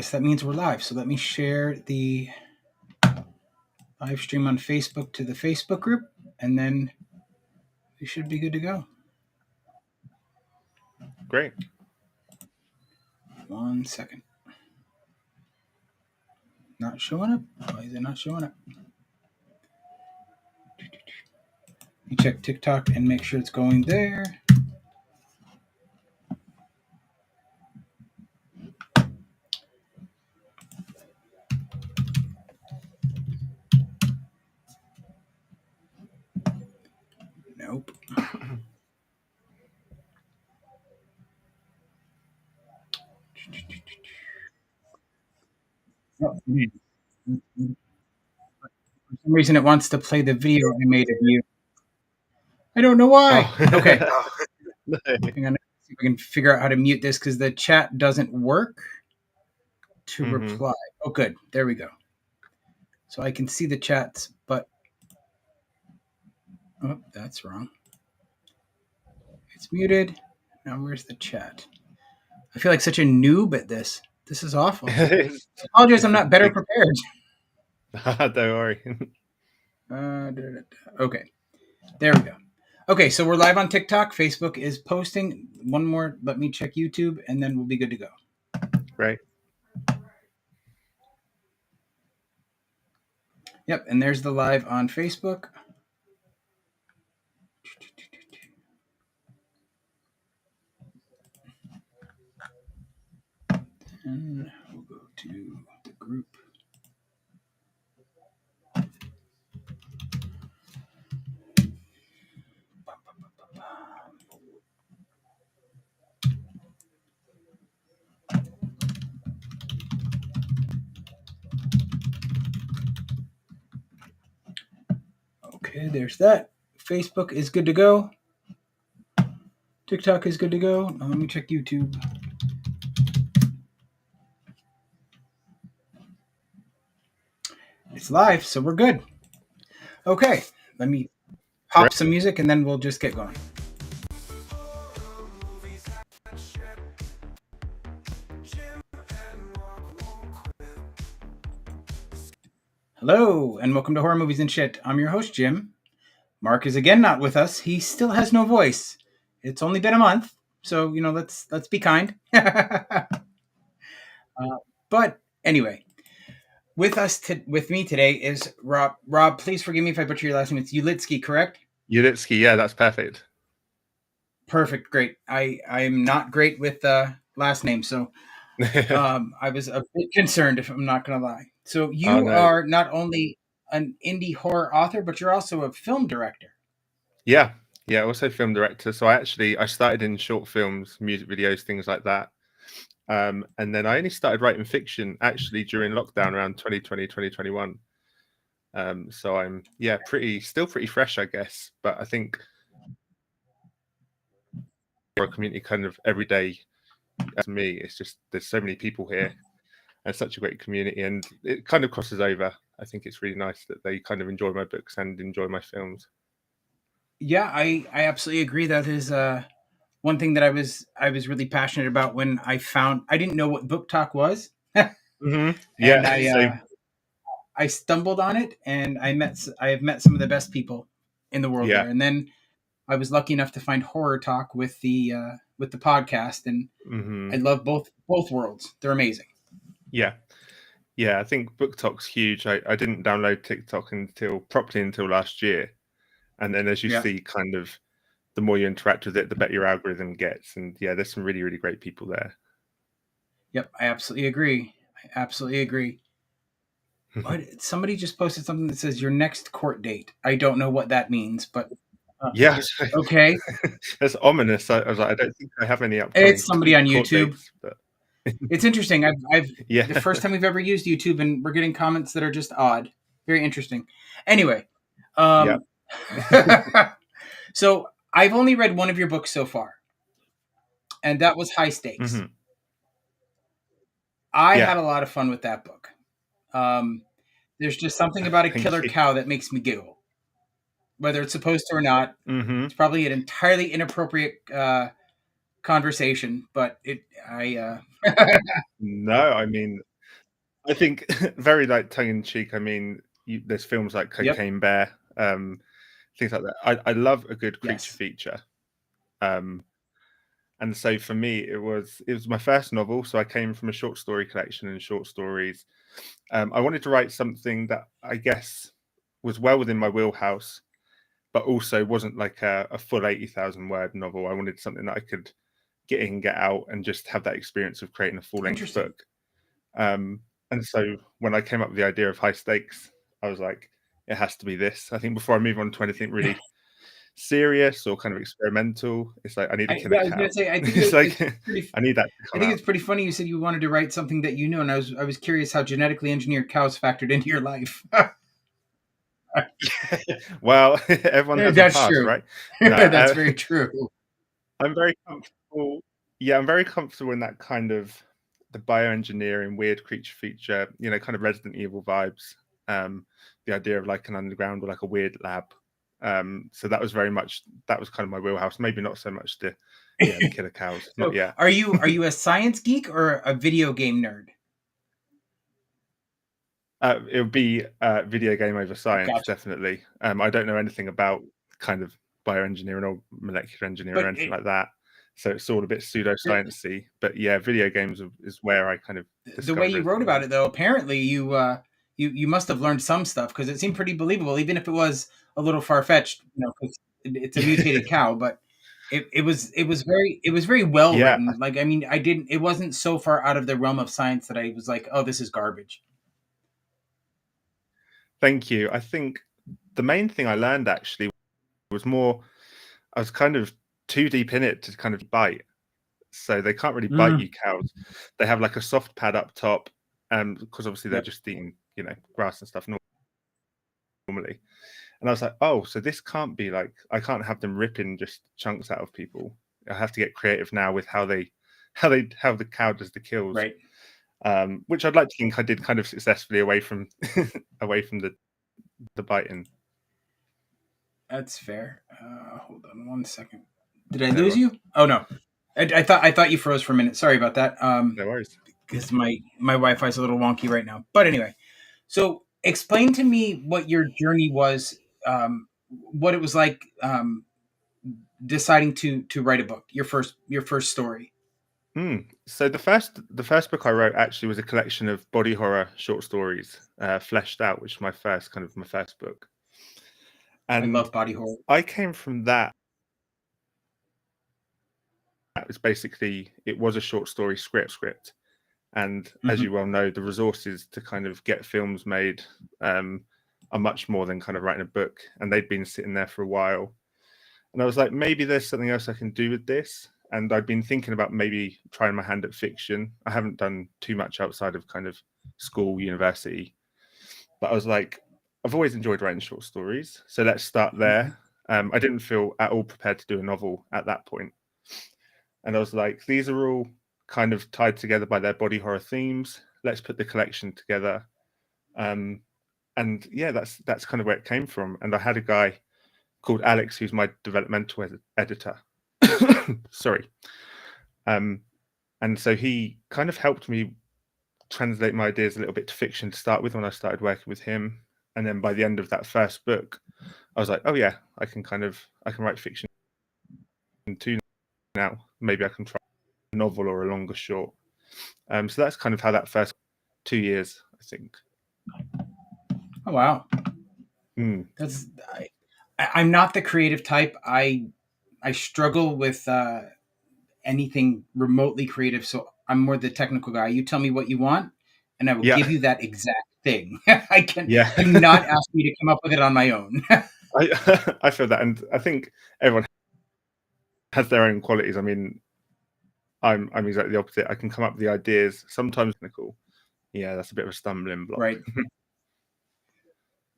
guess that means we're live. So let me share the live stream on Facebook to the Facebook group, and then we should be good to go. Great. 1 second. Not showing up. Why is it not showing up? You check TikTok and make sure it's going there. Nope. For some reason, it wants to play the video I made of you. I don't know why. Oh. Okay. No. Hang on. See if I can figure out how to mute this because the chat doesn't work to reply. Oh, good. There we go. So I can see the chats, but oh, that's wrong. It's muted. Now where's the chat? I feel like such a noob at this. This is awful. I apologize, I'm not better prepared. Don't worry. Okay. There we go. Okay, so we're live on TikTok. Facebook is posting. One more. Let me check YouTube, and then we'll be good to go. Right. Yep, and there's the live on Facebook. And we'll go to the group. Okay, there's that. Facebook is good to go. TikTok is good to go. Now let me check YouTube. It's live, so we're good. Okay, let me pop some music and then we'll just get going. Hello, and welcome to Horror Movies and Shit. I'm your host, Jim. Mark is again not with us. He still has no voice. It's only been a month, so let's be kind. But anyway, with me today is Rob. Rob, please forgive me if I butcher your last name. It's Ulitski, correct? Ulitski, yeah, that's perfect. Perfect, great. I'm not great with last name, so I was a bit concerned, if I'm not going to lie. So you are not only an indie horror author, but you're also a film director. Yeah, also film director. So I started in short films, music videos, things like that. And then I only started writing fiction actually during lockdown around 2020, 2021. So I'm still pretty fresh, I guess. But I think our community kind of every day, as me, it's just there's so many people here and such a great community, and it kind of crosses over. I think it's really nice that they kind of enjoy my books and enjoy my films. Yeah, I absolutely agree. That is one thing that I was really passionate about when I didn't know what Book Talk was. Mm-hmm. Yeah, and I stumbled on it, and I have met some of the best people in the world there. And then I was lucky enough to find Horror Talk with the podcast, and I love both worlds. They're amazing. Yeah, I think Book Talk's huge. I didn't download TikTok properly until last year, and then as you see, kind of the more you interact with it, the better your algorithm gets. And there's some really, really great people there. Yep, I absolutely agree. But somebody just posted something that says your next court date. I don't know what that means, but okay. That's ominous. I was like, I don't think I have any upcoming. It's somebody on YouTube. Dates, but it's interesting. I've the first time we've ever used YouTube, and we're getting comments that are just odd. Very interesting. Anyway, so I've only read one of your books so far, and that was High Stakes. Mm-hmm. I had a lot of fun with that book. There's just something about a killer cow that makes me giggle, whether it's supposed to or not. Mm-hmm. It's probably an entirely inappropriate conversation, but No, I mean, I think very like tongue in cheek. I mean, there's films like Yep. Cocaine Bear, things like that. I love a good creature Yes. feature. Um, and so for me, it was my first novel. So I came from a short story collection and short stories. I wanted to write something that I guess was well within my wheelhouse, but also wasn't like a full 80,000 word novel. I wanted something that I could get in, get out, and just have that experience of creating a full length Interesting. book. Um, and so when I came up with the idea of high stakes, I was like, it has to be this. I think before I move on to anything really serious or kind of experimental, it's like I need a killer Yeah, I was cow. gonna say, I think It's like it's pretty. I need that to I come think out. it's pretty funny. You said you wanted to write something that you know, and I was curious how genetically engineered cows factored into your life. Well, everyone has a That's past, true. right? No, That's very true. I'm very comfortable. Yeah, I'm very comfortable in that kind of the bioengineering, weird creature feature, kind of Resident Evil vibes. The idea of like an underground or like a weird lab. So that was kind of my wheelhouse. Maybe not so much the killer cows, not So, yet. are you a science geek or a video game nerd? It would be video game over science, Gotcha. definitely. I don't know anything about kind of bioengineering or molecular engineering or But anything like that. So it's all a bit the, pseudosciencey. But yeah, video games is where I kind of the way discovered you Resident wrote Evil. about it, though, apparently you must have learned some stuff because it seemed pretty believable, even if it was a little far fetched. 'Cause it's a mutated cow, but it was very well Yeah, written. Like, I mean, it wasn't so far out of the realm of science that I was like, oh, this is garbage. thank you. I think the main thing I learned actually was more. I was kind of too deep in it to kind of bite. So they can't really bite Mm, you, cows. They have like a soft pad up top, because obviously they're yep. just eating, grass and stuff normally. And I was like, oh, so this can't be like I can't have them ripping just chunks out of people. I have to get creative now with how the cow does the kills. Right. Which I'd like to think I did kind of successfully away from away from the biting. That's fair. Hold on one second. Did I No, lose you? Oh no. I thought you froze for a minute. Sorry about that. no worries. Because my Wi-Fi is a little wonky right now. But anyway, so explain to me what your journey was, what it was like, deciding to write a book, your first story. So the first book I wrote actually was a collection of body horror short stories, fleshed out, which is my first book. I And love body horror. I came from that. That was basically it was a short story script. And as Hmm. you well know, the resources to kind of get films made are much more than kind of writing a book. And they'd been sitting there for a while. And I was like, maybe there's something else I can do with this. And I'd been thinking about maybe trying my hand at fiction. I haven't done too much outside of kind of school, university, but I was like, I've always enjoyed writing short stories. So let's start there. I didn't feel at all prepared to do a novel at that point. And I was like, these are all kind of tied together by their body horror themes. Let's put the collection together. Um, and yeah, that's kind of where it came from. And I had a guy called Alex, who's my developmental editor. Sorry. Um, and so he kind of helped me translate my ideas a little bit to fiction to start with when I started working with him. And then by the end of that first book, I was like, oh yeah, I can write fiction too now. Maybe I can try a novel or a longer short. So that's kind of how that first 2 years, I think. Oh wow, Mm, that's I'm not the creative type. I struggle with anything remotely creative, so I'm more the technical guy. You tell me what you want, and I will yeah, give you that exact thing. I can yeah. do not ask me to come up with it on my own. I feel that, and I think everyone has their own qualities. I mean, I'm exactly the opposite. I can come up with the ideas sometimes technical. Yeah, that's a bit of a stumbling block. Right.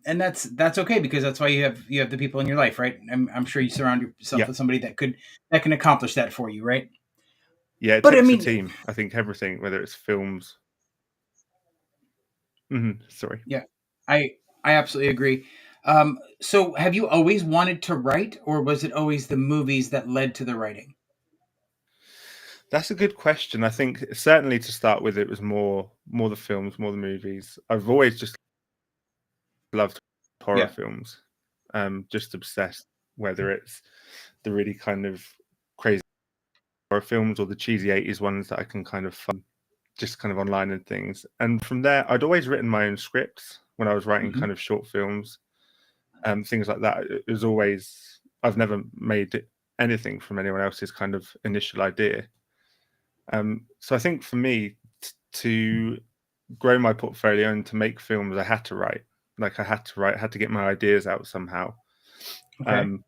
And that's okay because that's why you have the people in your life, right? I'm sure you surround yourself Yeah, with somebody that can accomplish that for you, right? yeah. It But I takes a mean, team. I think everything, whether it's films. Sorry. yeah, I I absolutely agree. So have you always wanted to write, or was it always the movies that led to the writing? That's a good question. I think certainly to start with, it was more the films, more the movies. I've always just loved horror Yeah. films. Just obsessed, whether it's the really kind of crazy horror films or the cheesy 80s ones that I can kind of find just kind of online and things. And from there, I'd always written my own scripts when I was writing Hmm. kind of short films, things like that. It was always, I've never made anything from anyone else's kind of initial idea. So I think for me, to grow my portfolio and to make films, I had to write. Like I had to write, I had to get my ideas out somehow. Okay. Um,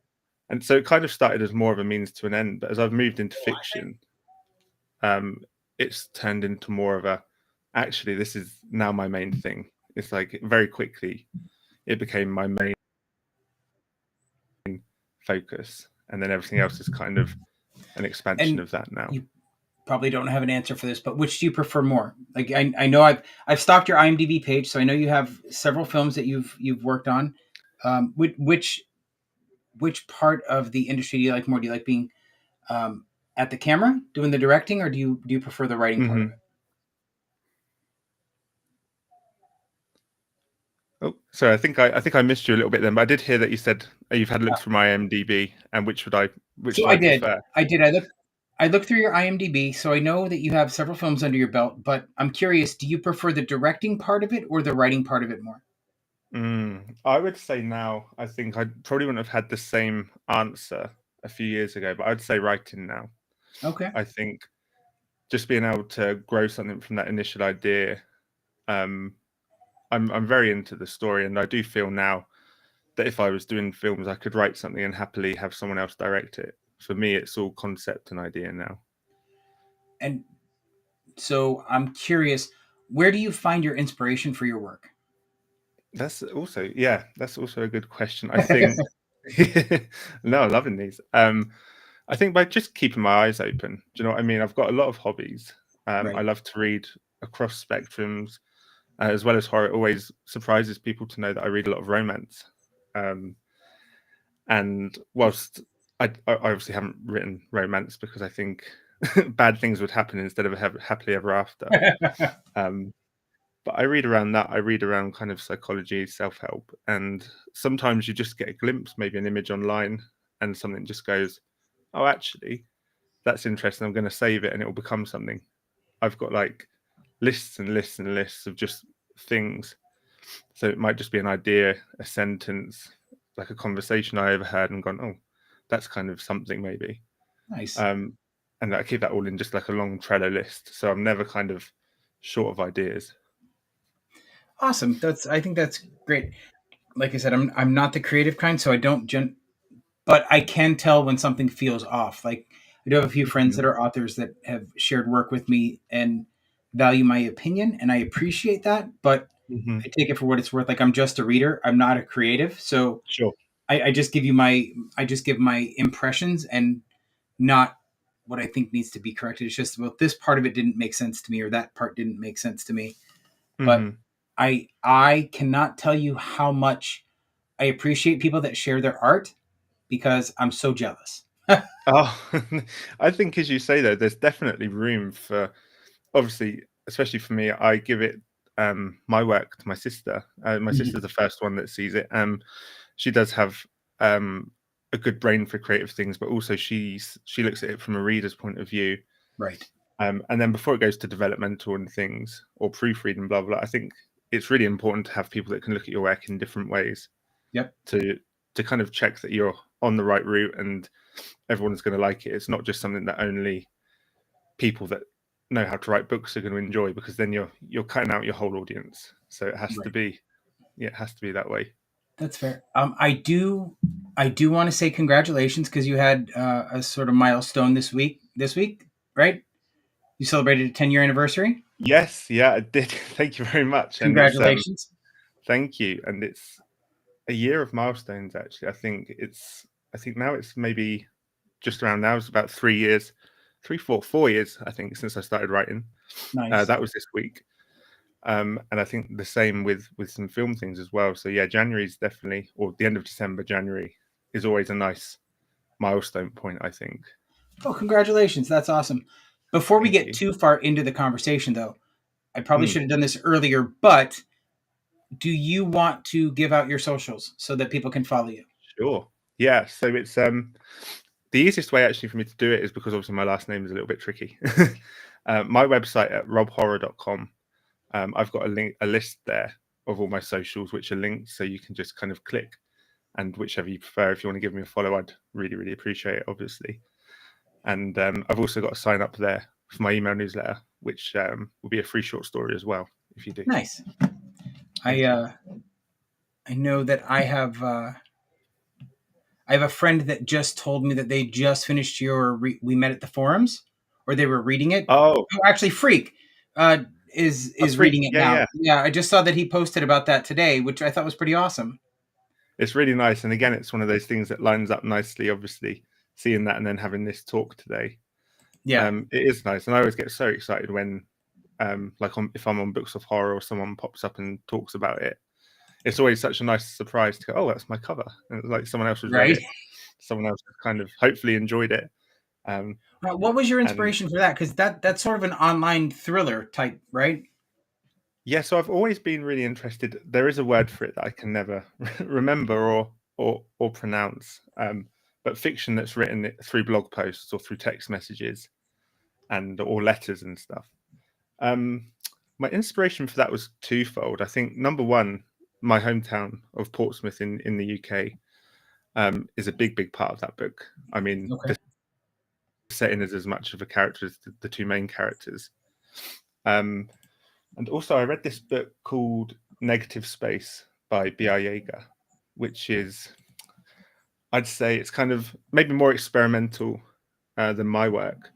and so it kind of started as more of a means to an end. But as I've moved into fiction, um, it's turned into more of a, actually, this is now my main thing. It's like very quickly, it became my main focus. And then everything else is kind of an expansion And of that now. you probably don't have an answer for this, but which do you prefer more? Like I know I've stalked your IMDb page, so I know you have several films that you've worked on. Which part of the industry do you like more? Do you like being um, at the camera doing the directing, or do you prefer the writing part of Hmm. it? Oh, sorry. I think I missed you a little bit then, but I did hear that you said you've had a look through my IMDb, and which So do I prefer? I did. I looked through your IMDb, so I know that you have several films under your belt. But I'm curious, do you prefer the directing part of it or the writing part of it more? I would say now. I think I probably wouldn't have had the same answer a few years ago, but I'd say writing now. Okay. I think just being able to grow something from that initial idea. Um, I'm very into the story, and I do feel now that if I was doing films, I could write something and happily have someone else direct it. For me, it's all concept and idea now. And so I'm curious, where do you find your inspiration for your work? That's also a good question. I think no, loving these. I think by just keeping my eyes open. Do you know what I mean? I've got a lot of hobbies. I Right. love to read across spectrums, as well as horror. It always surprises people to know that I read a lot of romance. Um, and whilst I obviously haven't written romance because I think bad things would happen instead of happily ever after. Um, but I read around that. I read around kind of psychology, self help, and sometimes you just get a glimpse, maybe an image online, and something just goes, "Oh, actually, that's interesting. I'm going to save it, and it will become something." I've got like lists and lists and lists of just things. So it might just be an idea, a sentence, like a conversation I overheard, and gone, "Oh, that's kind of something maybe." Nice. Um, and I keep that all in just like a long Trello list, so I'm never kind of short of ideas. Awesome. I think that's great. Like I said, I'm not the creative kind, so I don't but I can tell when something feels off. Like I do have a few friends Mhm. that are authors that have shared work with me and value my opinion, and I appreciate that. But Mhm. I take it for what it's worth. Like I'm just a reader. I'm not a creative, so Sure. I just I just give my impressions and not what I think needs to be corrected. It's just, well, this part of it didn't make sense to me, or that part didn't make sense to me. But Mhm. I cannot tell you how much I appreciate people that share their art because I'm so jealous. Oh, I think as you say though, there's definitely room for obviously, especially for me, I give it my work to my sister. My Mhm. sister's the first one that sees it. She does have um a good brain for creative things, but also she looks at it from a reader's point of view. Right. And then before it goes to developmental and things or proofreading, blah blah, I think it's really important to have people that can look at your work in different ways Yep. to kind of check that you're on the right route and everyone's going to like it. It's not just something that only people that know how to write books are going to enjoy, because then you're cutting out your whole audience. So it has to Right. be, yeah, it has to be that way. That's fair. I do want to say congratulations because you had a sort of milestone this week. This week, right? You celebrated a 10-year anniversary. Yes, yeah, I did. Thank you very much. And it's Congratulations. thank you. And it's a year of milestones actually. I think now it's maybe just around now. It's about 3 years, 4 years, I think, since I started writing. Nice. That was this week. And I think the same with some film things as well. So yeah, January is definitely, or the end of December, January is always a nice milestone point, I think. Oh, congratulations. That's awesome. Before we Thank get you. too far into the conversation, though, I probably Mm, should have done this earlier, but do you want to give out your socials so that people can follow you? sure. Yeah. So it's the easiest way actually for me to do it is because obviously my last name is a little bit tricky. My website at robhorror.com. I've got a list there of all my socials, which are linked, so you can just kind of click and whichever you prefer. If you want to give me a follow, I'd really, really appreciate it, obviously. And I've also got a sign up there for my email newsletter, which will be a free short story as well if you do. Nice. I Thank you. uh, I know that I have a friend that just told me that they just finished your We Met at the Forums, or they were reading it. Oh, Oh, actually, Freak uh, a is freak. reading it Yeah, now. yeah. Yeah, I just saw that he posted about that today, which I thought was pretty awesome. It's really nice. And again, it's one of those things that lines up nicely, obviously, seeing that and then having this talk today. Yeah, It is nice. And I always get so excited when, if I'm on Books of Horror or someone pops up and talks about it. It's always such a nice surprise to go, oh, that's my cover. And it's like someone else has read right. it. Someone else has kind of hopefully enjoyed it. Um, What was your and inspiration for that? Because that's sort of an online thriller type, right? yeah, so I've always been really interested. There is a word for it that I can never remember or pronounce. But fiction that's written through blog posts or through text messages and or letters and stuff. Um, my inspiration for that was twofold. I think number one, my hometown of Portsmouth in the UK is a big part of that book. I mean, Okay. the setting is as much of a character as the two main characters. Um, and also, I read this book called Negative Space by B.I. Yeager, which is, I'd say, it's kind of maybe more experimental than my work,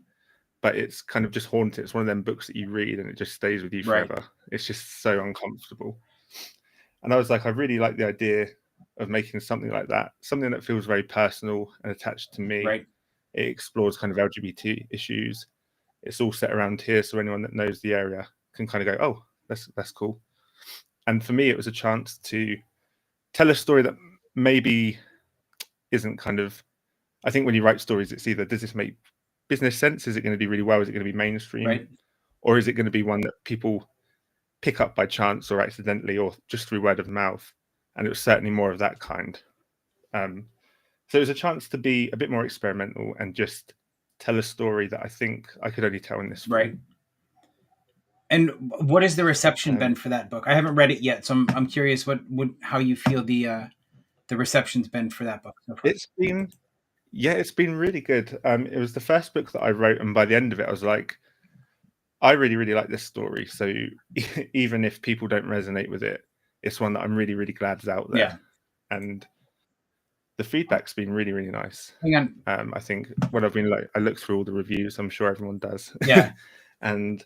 but it's kind of just haunted. It's one of them books that you read and it just stays with you Right. forever. It's just so uncomfortable. And I was like, I really like the idea of making something like that, something that feels very personal and attached to me. Right. It explores kind of LGBT issues. It's all set around here, so anyone that knows the area can kind of go, "Oh, that's cool." And for me, it was a chance to tell a story that maybe isn't kind of. I think when you write stories, it's either does this make business sense? Is it going to do really well? Is it going to be mainstream? Right. Or is it going to be one that people pick up by chance or accidentally or just through word of mouth? And it was certainly more of that kind. Um, so it was a chance to be a bit more experimental and just tell a story that I think I could only tell in this Right. form. And what has the reception been Um, for that book? I haven't read it yet, so I'm curious what how you feel the reception's been for that book so far. it's been, yeah, it's been really good. It was the first book that I wrote, and by the end of it, I was like, I really, really like this story. So even if people don't resonate with it, it's one that I'm really, really glad is out there. Yeah. And the feedback's been really, really nice. Hang on. I think when I've been like, I look through all the reviews. I'm sure everyone does. Yeah. And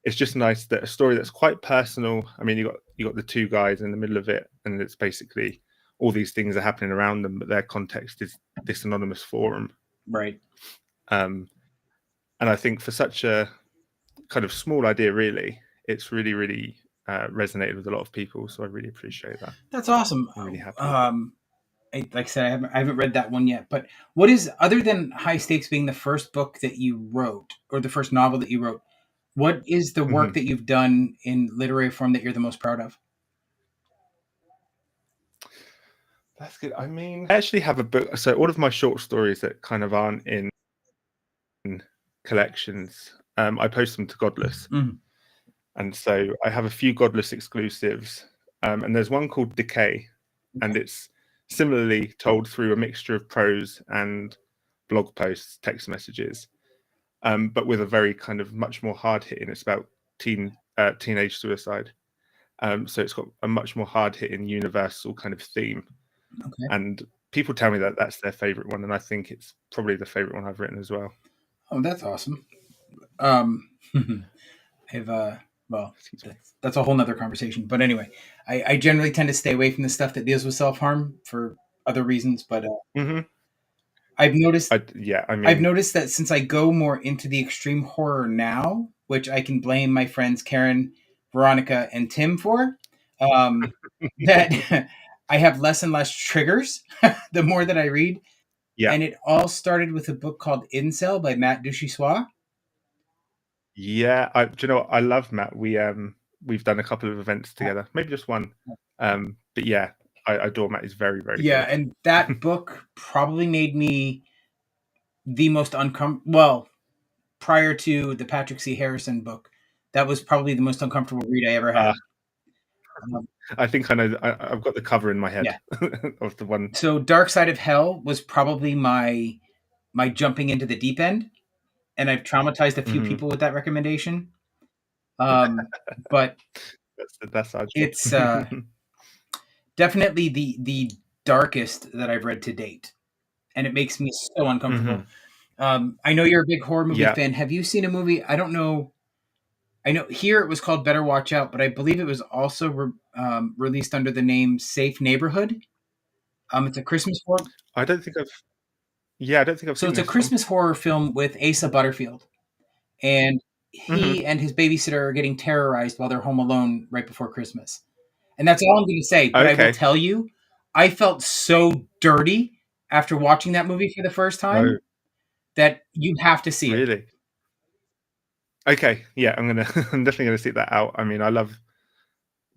it's just nice that a story that's quite personal. I mean, you got the two guys in the middle of it, and it's basically all these things are happening around them, but their context is this anonymous forum. Right. Um, and I think for such a kind of small idea, really, it's really, really resonated with a lot of people. So I really appreciate that. That's awesome. I'm really happy with it. Like I said, I haven't read that one yet. But what is other than High Stakes being the first book that you wrote or the first novel that you wrote? What is the work Mhm. that you've done in literary form that you're the most proud of? That's good. I mean, I actually have a book. So all of my short stories that kind of aren't in collections, I post them to Godless. Mhm. And so I have a few Godless exclusives. And there's one called Decay, and it's similarly told through a mixture of prose and blog posts, text messages, but with a very kind of much more hard hitting. It's about teenage suicide. So it's got a much more hard hitting universal kind of theme. Okay. And people tell me that that's their favorite one, and I think it's probably the favorite one I've written as well. Oh, that's awesome. Um, I've well, Excuse me. that's a whole nother conversation. But anyway, I generally tend to stay away from the stuff that deals with self harm for other reasons. But Hmm. I've noticed Yeah, I I've mean, noticed that since I go more into the extreme horror now, which I can blame my friends Karen, Veronica, and Tim for, um, that I have less and less triggers the more that I read. yeah, And it all started with a book called Incel by Matt Duchissois. Yeah, do you know what? I love Matt. We've done a couple of events together, maybe just one. But yeah, I adore Matt. He's very, very Yeah, good. and that book probably made me the most uncomfortable. Well, prior to the Patrick C. Harrison book, that was probably the most uncomfortable read I ever Uh, had. Um, I think I know. I've got the cover in my head yeah. of the one. So Dark Side of Hell was probably my jumping into the deep end, and I've traumatized a few Hmm. people with that recommendation. But That's our job. it's definitely the darkest that I've read to date, and it makes me so uncomfortable. Hmm. I know you're a big horror movie Yeah, fan. Have you seen a movie? I don't know. I know here it was called Better Watch Out, but I believe it was also released under the name Safe Neighborhood. It's a Christmas horror. I don't think I've. Yeah, I don't think I've So seen it's a this one. Christmas horror film with Asa Butterfield, and Hmm. he and his babysitter are getting terrorized while they're home alone right before Christmas. And that's all I'm going to say. But I will Okay. tell you, I felt so dirty after watching that movie for the first Oh, time that you have to see it. really? Okay. Yeah, I'm gonna. I'm definitely gonna seek that out. I mean, I love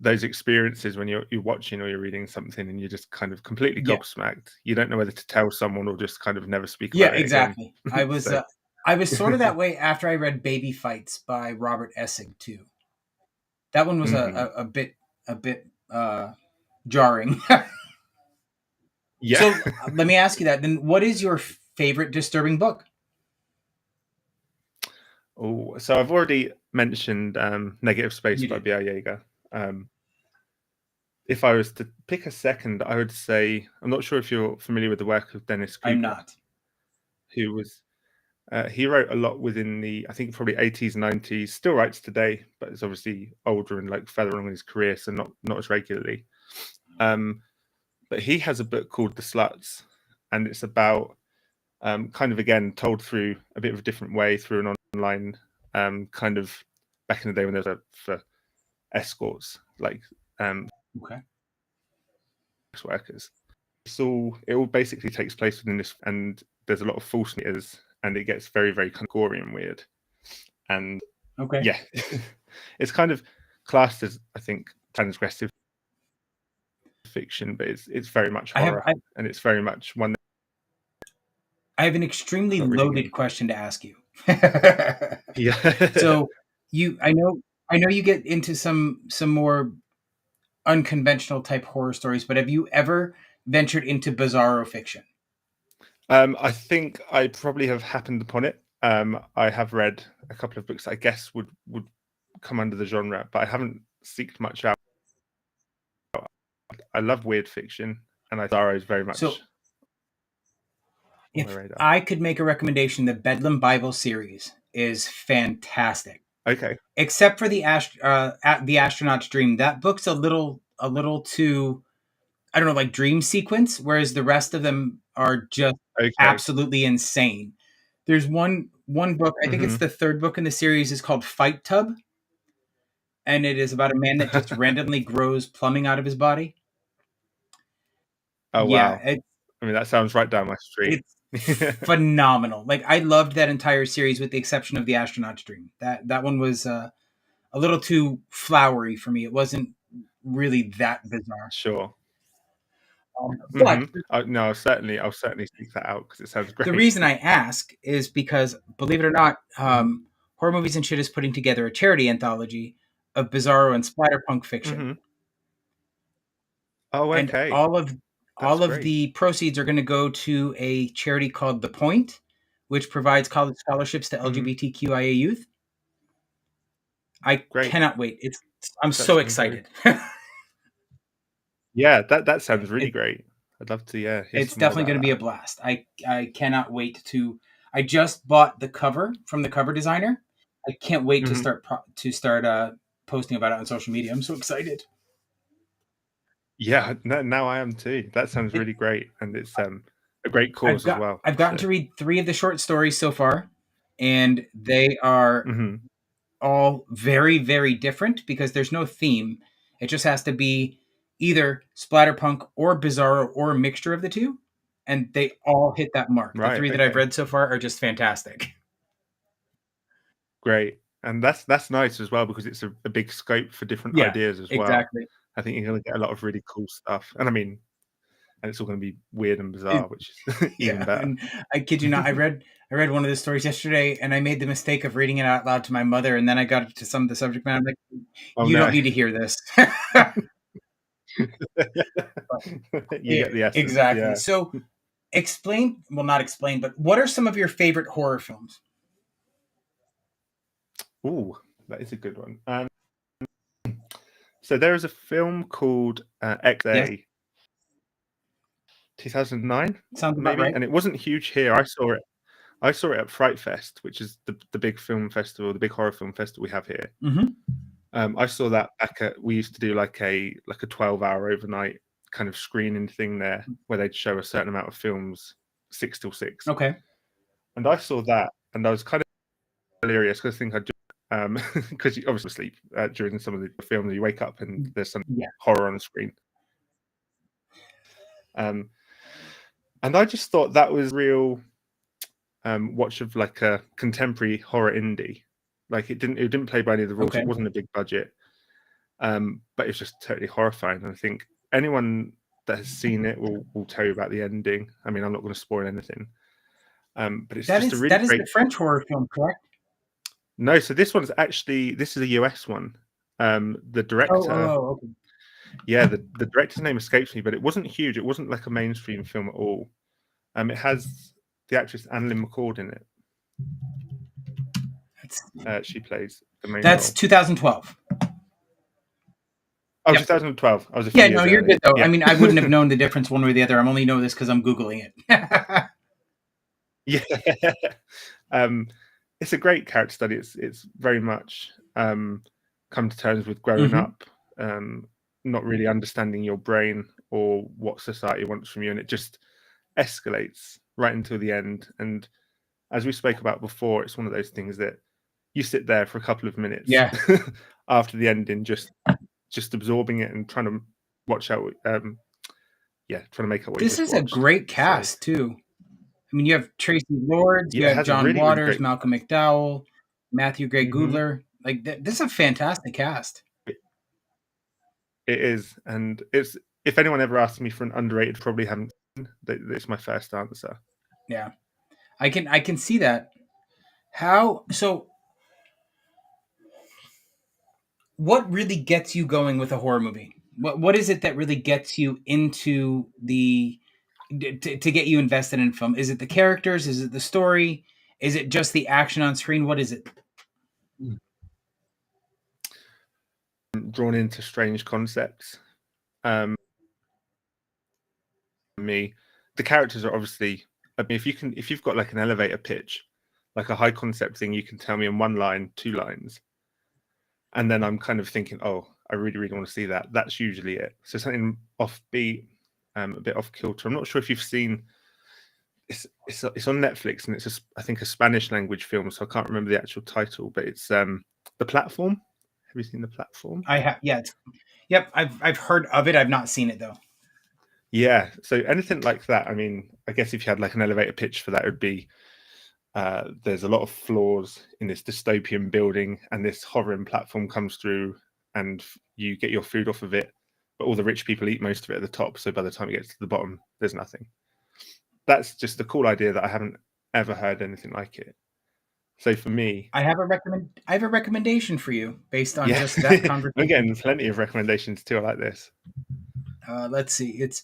those experiences when you're watching or you're reading something and you're just kind of completely Yeah, gobsmacked. You don't know whether to tell someone or just kind of never speak yeah, about it again. exactly. I was So, I was sort of that way after I read Baby Fights by Robert Essig too. That one was mhm. a bit jarring. Yeah. So let me ask you that then. What is your favorite disturbing book? Oh, so I've already mentioned Negative Space You by did. B.R. Yeager. Um, if I was to pick a second, I would say I'm not sure if you're familiar with the work of Dennis I'm Cooper, not. who was he wrote a lot within the I think probably 80s, 90s. Still writes today, but is obviously older and like further along in his career, so not as regularly. Um, but he has a book called The Sluts, and it's about kind of again told through a bit of a different way through an online kind of back in the day when there was for escorts like um, Okay. sex workers. It all basically takes place within this, and there's a lot of false meters, and it gets very very kind of gory and weird. And Okay. yeah, it's kind of classed as I think transgressive fiction, but it's very much I have horror, and it's very much one I have an extremely that's not really loaded in. question to ask you. Yeah. So you I know you get into some more unconventional type horror stories, but have you ever ventured into bizarro fiction? I think I probably have happened upon it. I have read a couple of books that I guess would come under the genre, but I haven't seeked much out. I love weird fiction, and I Zara is very much So on my if radar. I could make a recommendation, the Bedlam Bible series is fantastic. Okay. Except for the astronaut's dream. That book's a little too I don't know, like dream sequence, whereas the rest of them are just Okay. absolutely insane. There's one book, I think it's Hmm. the third book in the series, is called Fight Tub, and it is about a man that just randomly grows plumbing out of his body. Oh Yeah, wow. I mean, that sounds right down my street. it's phenomenal. Like I loved that entire series with the exception of the astronaut's dream. That one was a little too flowery for me. It wasn't really that bizarre. Sure. But Hmm. No, I'll certainly seek that out because it sounds the great. reason I ask is because, believe it or not, Hmm. Horror Movies and Shit is putting together a charity anthology of bizarro and splatterpunk fiction, Hmm. Oh, and okay. That's all of great. the proceeds are going to go to a charity called The Point, which provides college scholarships to Hmm. LGBTQIA youth. I Great. cannot wait. I'm That so sounds very. excited. Yeah, that sounds really it, great. I'd love to, yeah, hear it's some more definitely going about to be a that. blast. I cannot wait to. I just bought the cover from the cover designer. I can't wait to Hmm. start posting about it on social media. I'm so excited. Yeah, no, now I am too. That sounds It, really great, and it's a great cause as well. I've gotten So, to read 3 of the short stories so far, and they are hmm. all very very different because there's no theme. It just has to be either splatterpunk or bizarro or a mixture of the two, and they all hit that mark. The Right, 3 that I've okay, read so far are just fantastic. great. and that's nice as well because it's a big scope for different Yeah, ideas as well. exactly. I think you're gonna get a lot of really cool stuff, and I mean, and it's all gonna be weird and It, bizarre, which is even yeah, better. and I kid you not, I read one of the stories yesterday, and I made the mistake of reading it out loud to my mother, and then I got to some of the subject matter. I'm like, Oh you no, don't need to hear this. you get the essence, Exactly. yeah. So explain, well, not explain, but what are some of your favorite horror films? Ooh, that is a good one. So there is a film called Yes, XA 2009, sounds about maybe, right. and it wasn't huge here. I saw it. I saw it at Fright Fest, which is the big film festival, the big horror film festival we have here. Mm-hmm. I saw that back at. We used to do like a 12-hour overnight kind of screening thing there, where they'd show a certain amount of films 6 till 6. Okay. And I saw that, and I was kind of delirious because I think I because you obviously sleep during some of the films. You wake up and there's some Yeah. horror on the screen. And I just thought that was real watch of like a contemporary horror indie. Like it didn't play by any of the rules. Okay. It wasn't a big budget, but it's just totally horrifying. And I think anyone that has seen it will tell you about the ending. I mean, I'm not going to spoil anything, but it's That just a is really that is great. the French horror film, correct? No, so this is a US one. The director, Okay. yeah, the director's name escapes me, but it wasn't huge. It wasn't like a mainstream film at all. It has the actress Annalyn McCord in it. She plays the main That's role. 2012. Oh, Yep. 2012. I was a few Yeah, years no, you're early. good though. Yeah. I mean, I wouldn't have known the difference one way or the other. I'm only know this because I'm Googling it. Yeah. It's a great character study. It's very much come to terms with growing Mhm. up, not really understanding your brain or what society wants from you, and it just escalates right until the end. And as we spoke about before, it's one of those things that you sit there for a couple of minutes Yeah. after the ending, just absorbing it and trying to watch out. Trying to make out what you This just is a watched. great So cast too. I mean, you have Tracy Lords, you yeah, it have has a John really, really Waters, great. Malcolm McDowell, Matthew Gray Mhm. Gubler. Like this is a fantastic cast. It is, and it's if anyone ever asks me for an underrated, probably haven't. It's my first answer. Yeah, I can see that. How so? What really gets you going with a horror movie? What is it that really gets you into to get you invested in film? Is it the characters? Is it the story? Is it just the action on screen? What is it? Drawn into strange concepts. Me, the characters are obviously. I mean, if you've got like an elevator pitch, like a high concept thing, you can tell me in one line, 2 lines, and then I'm kind of thinking, oh, I really, really want to see that. That's usually it. So something offbeat, a bit off kilter. I'm not sure if you've seen. It's on Netflix, and it's I think a Spanish language film, so I can't remember the actual title, but it's The Platform. Have you seen The Platform? I have, yeah, yep. I've heard of it. I've not seen it though. Yeah, so anything like that. I mean, I guess if you had like an elevator pitch for that, it would be there's a lot of flaws in this dystopian building, and this hovering platform comes through, and you get your food off of it, but all the rich people eat most of it at the top. So by the time it gets to the bottom, there's nothing. That's just a cool idea that I haven't ever heard anything like it. So for me, I have a recommendation for you based on yeah, just that I'm conversation. getting plenty of recommendations too. I like this. Let's see. It's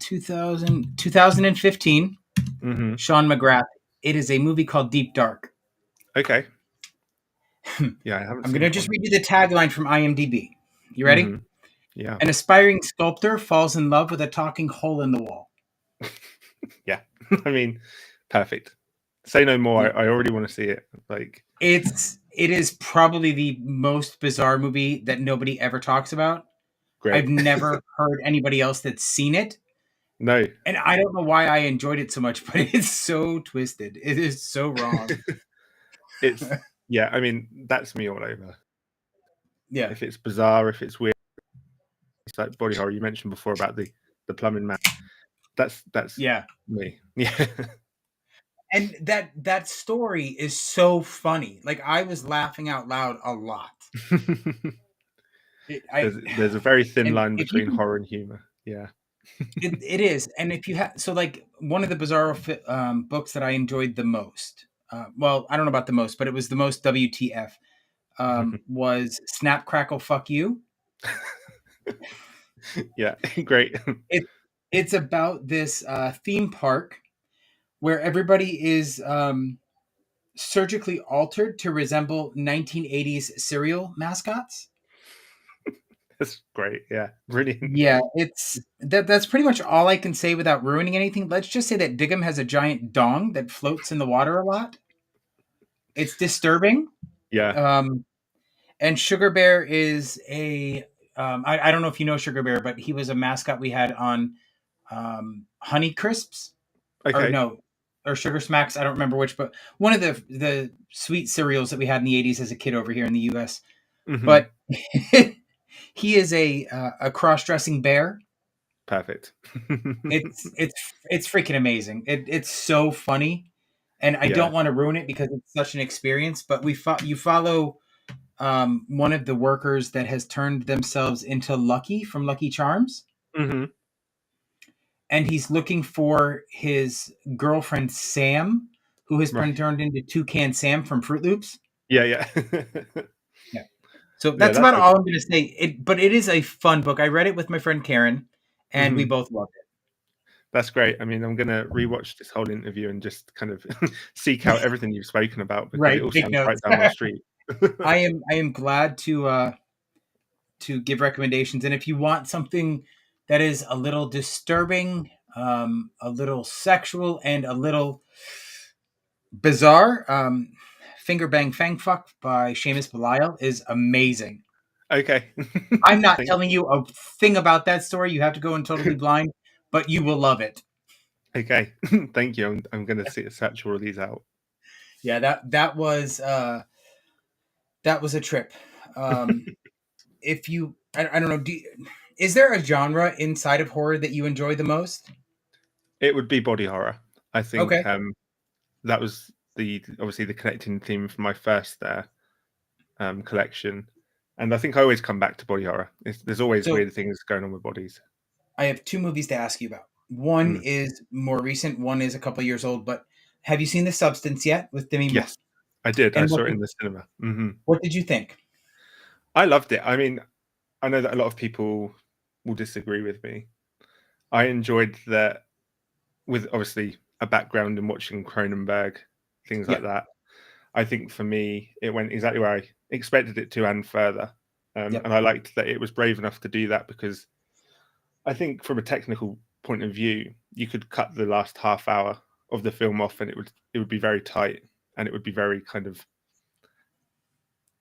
2015. Mm-hmm. Sean McGrath. It is a movie called Deep Dark. Okay. Yeah, I haven't I'm seen going to that just one. read you the tagline from IMDb. You ready? Mm-hmm. Yeah. An aspiring sculptor falls in love with a talking hole in the wall. Yeah. I mean, perfect. Say no more. Yeah. I already want to see it. Like It is probably the most bizarre movie that nobody ever talks about. great. I've never heard anybody else that's seen it. No. And I don't know why I enjoyed it so much, but it's so twisted. It is so wrong. It's yeah, I mean, that's me all over. Yeah. If it's bizarre, if it's weird, it's like body horror you mentioned before about the plumbing man. That's Yeah. me. Yeah. And that story is so funny. Like, I was laughing out loud a lot. It, I There's a very thin and line if you between can, horror and humor. Yeah. it is. And if you have, so like one of the Bizarro books that I enjoyed the most, well, I don't know about the most, but it was the most WTF, was Snap Crackle Fuck You. Yeah, great. It it's about this theme park where everybody is surgically altered to resemble 1980s cereal mascots. That's great. Yeah, brilliant. Yeah, it's that's pretty much all I can say without ruining anything. Let's just say that Diggum has a giant dong that floats in the water a lot. It's disturbing. Yeah. Um, and Sugar Bear is a I don't know if you know Sugar Bear, but he was a mascot we had on Honey Crisps, or Okay. no, or Sugar Smacks. I don't remember which, but one of the sweet cereals that we had in the 80s as a kid over here in the US. Hmm. But he is a cross-dressing bear. Perfect. It's freaking amazing. It's so funny, and I Yeah. don't want to ruin it because it's such an experience. But you follow one of the workers that has turned themselves into Lucky from Lucky Charms, Hmm. and he's looking for his girlfriend Sam, who has been Right. turned into Toucan Sam from Fruit Loops. Yeah, yeah. Yeah. So Yeah, that's that's about okay. all I'm going to say. But it is a fun book. I read it with my friend Karen, and we Hmm. both loved That's great. I mean, I'm gonna rewatch this whole interview and just kind of seek out everything you've spoken about because it Right, all take sounds right notes. down my street. I am glad to give recommendations, and if you want something that is a little disturbing, a little sexual, and a little bizarre, Finger Bang Fang Fuck by Seamus Belial is amazing. Okay. I'm not Thank telling you. you a thing about that story. You have to go in totally blind, but you will love it. Okay. Thank you. I'm gonna see search all of these out. Yeah, that was a trip. If you, I don't know, is there a genre inside of horror that you enjoy the most? It would be body horror. I think Okay, that was the obviously the connecting theme for my first collection, and I think I always come back to body horror. There's always so weird things going on with bodies. I have two movies to ask you about. One Mm. is more recent. One is a couple years old. But have you seen The Substance yet with Demi Moore? Yes, I did. I And saw it in the cinema. Hmm. what did you think? I loved it. I mean, I know that a lot of people will disagree with me. I enjoyed that with obviously a background in watching Cronenberg, things Yeah, like that. I think for me, it went exactly where I expected it to and further. yep, And I liked that it was brave enough to do that because I think from a technical point of view, you could cut the last half hour of the film off and it would be very tight and it would be very kind of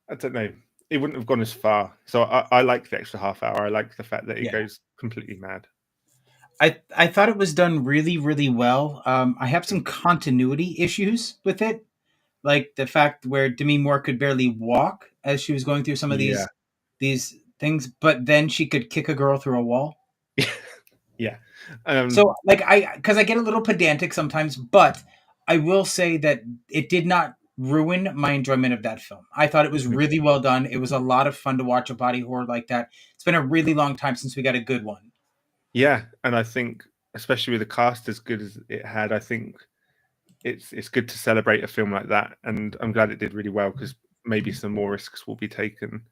I don't know. It wouldn't have gone as far. So I like the extra half hour. I like the fact that it yeah. goes completely mad. I thought it was done really really well. I have Mm. some continuity issues with it, like the fact where Demi Moore could barely walk as she was going through some of Yeah. these things, but then she could kick a girl through a wall. Yeah. Um, So, like, because I get a little pedantic sometimes, but I will say that it did not ruin my enjoyment of that film. I thought it was mhm. really well done. It was a lot of fun to watch a body horror like that. It's been a really long time since we got a good one. Yeah, and I think especially with the cast as good as it had, I think it's good to celebrate a film like that, and I'm glad it did really well because maybe some more risks will be taken.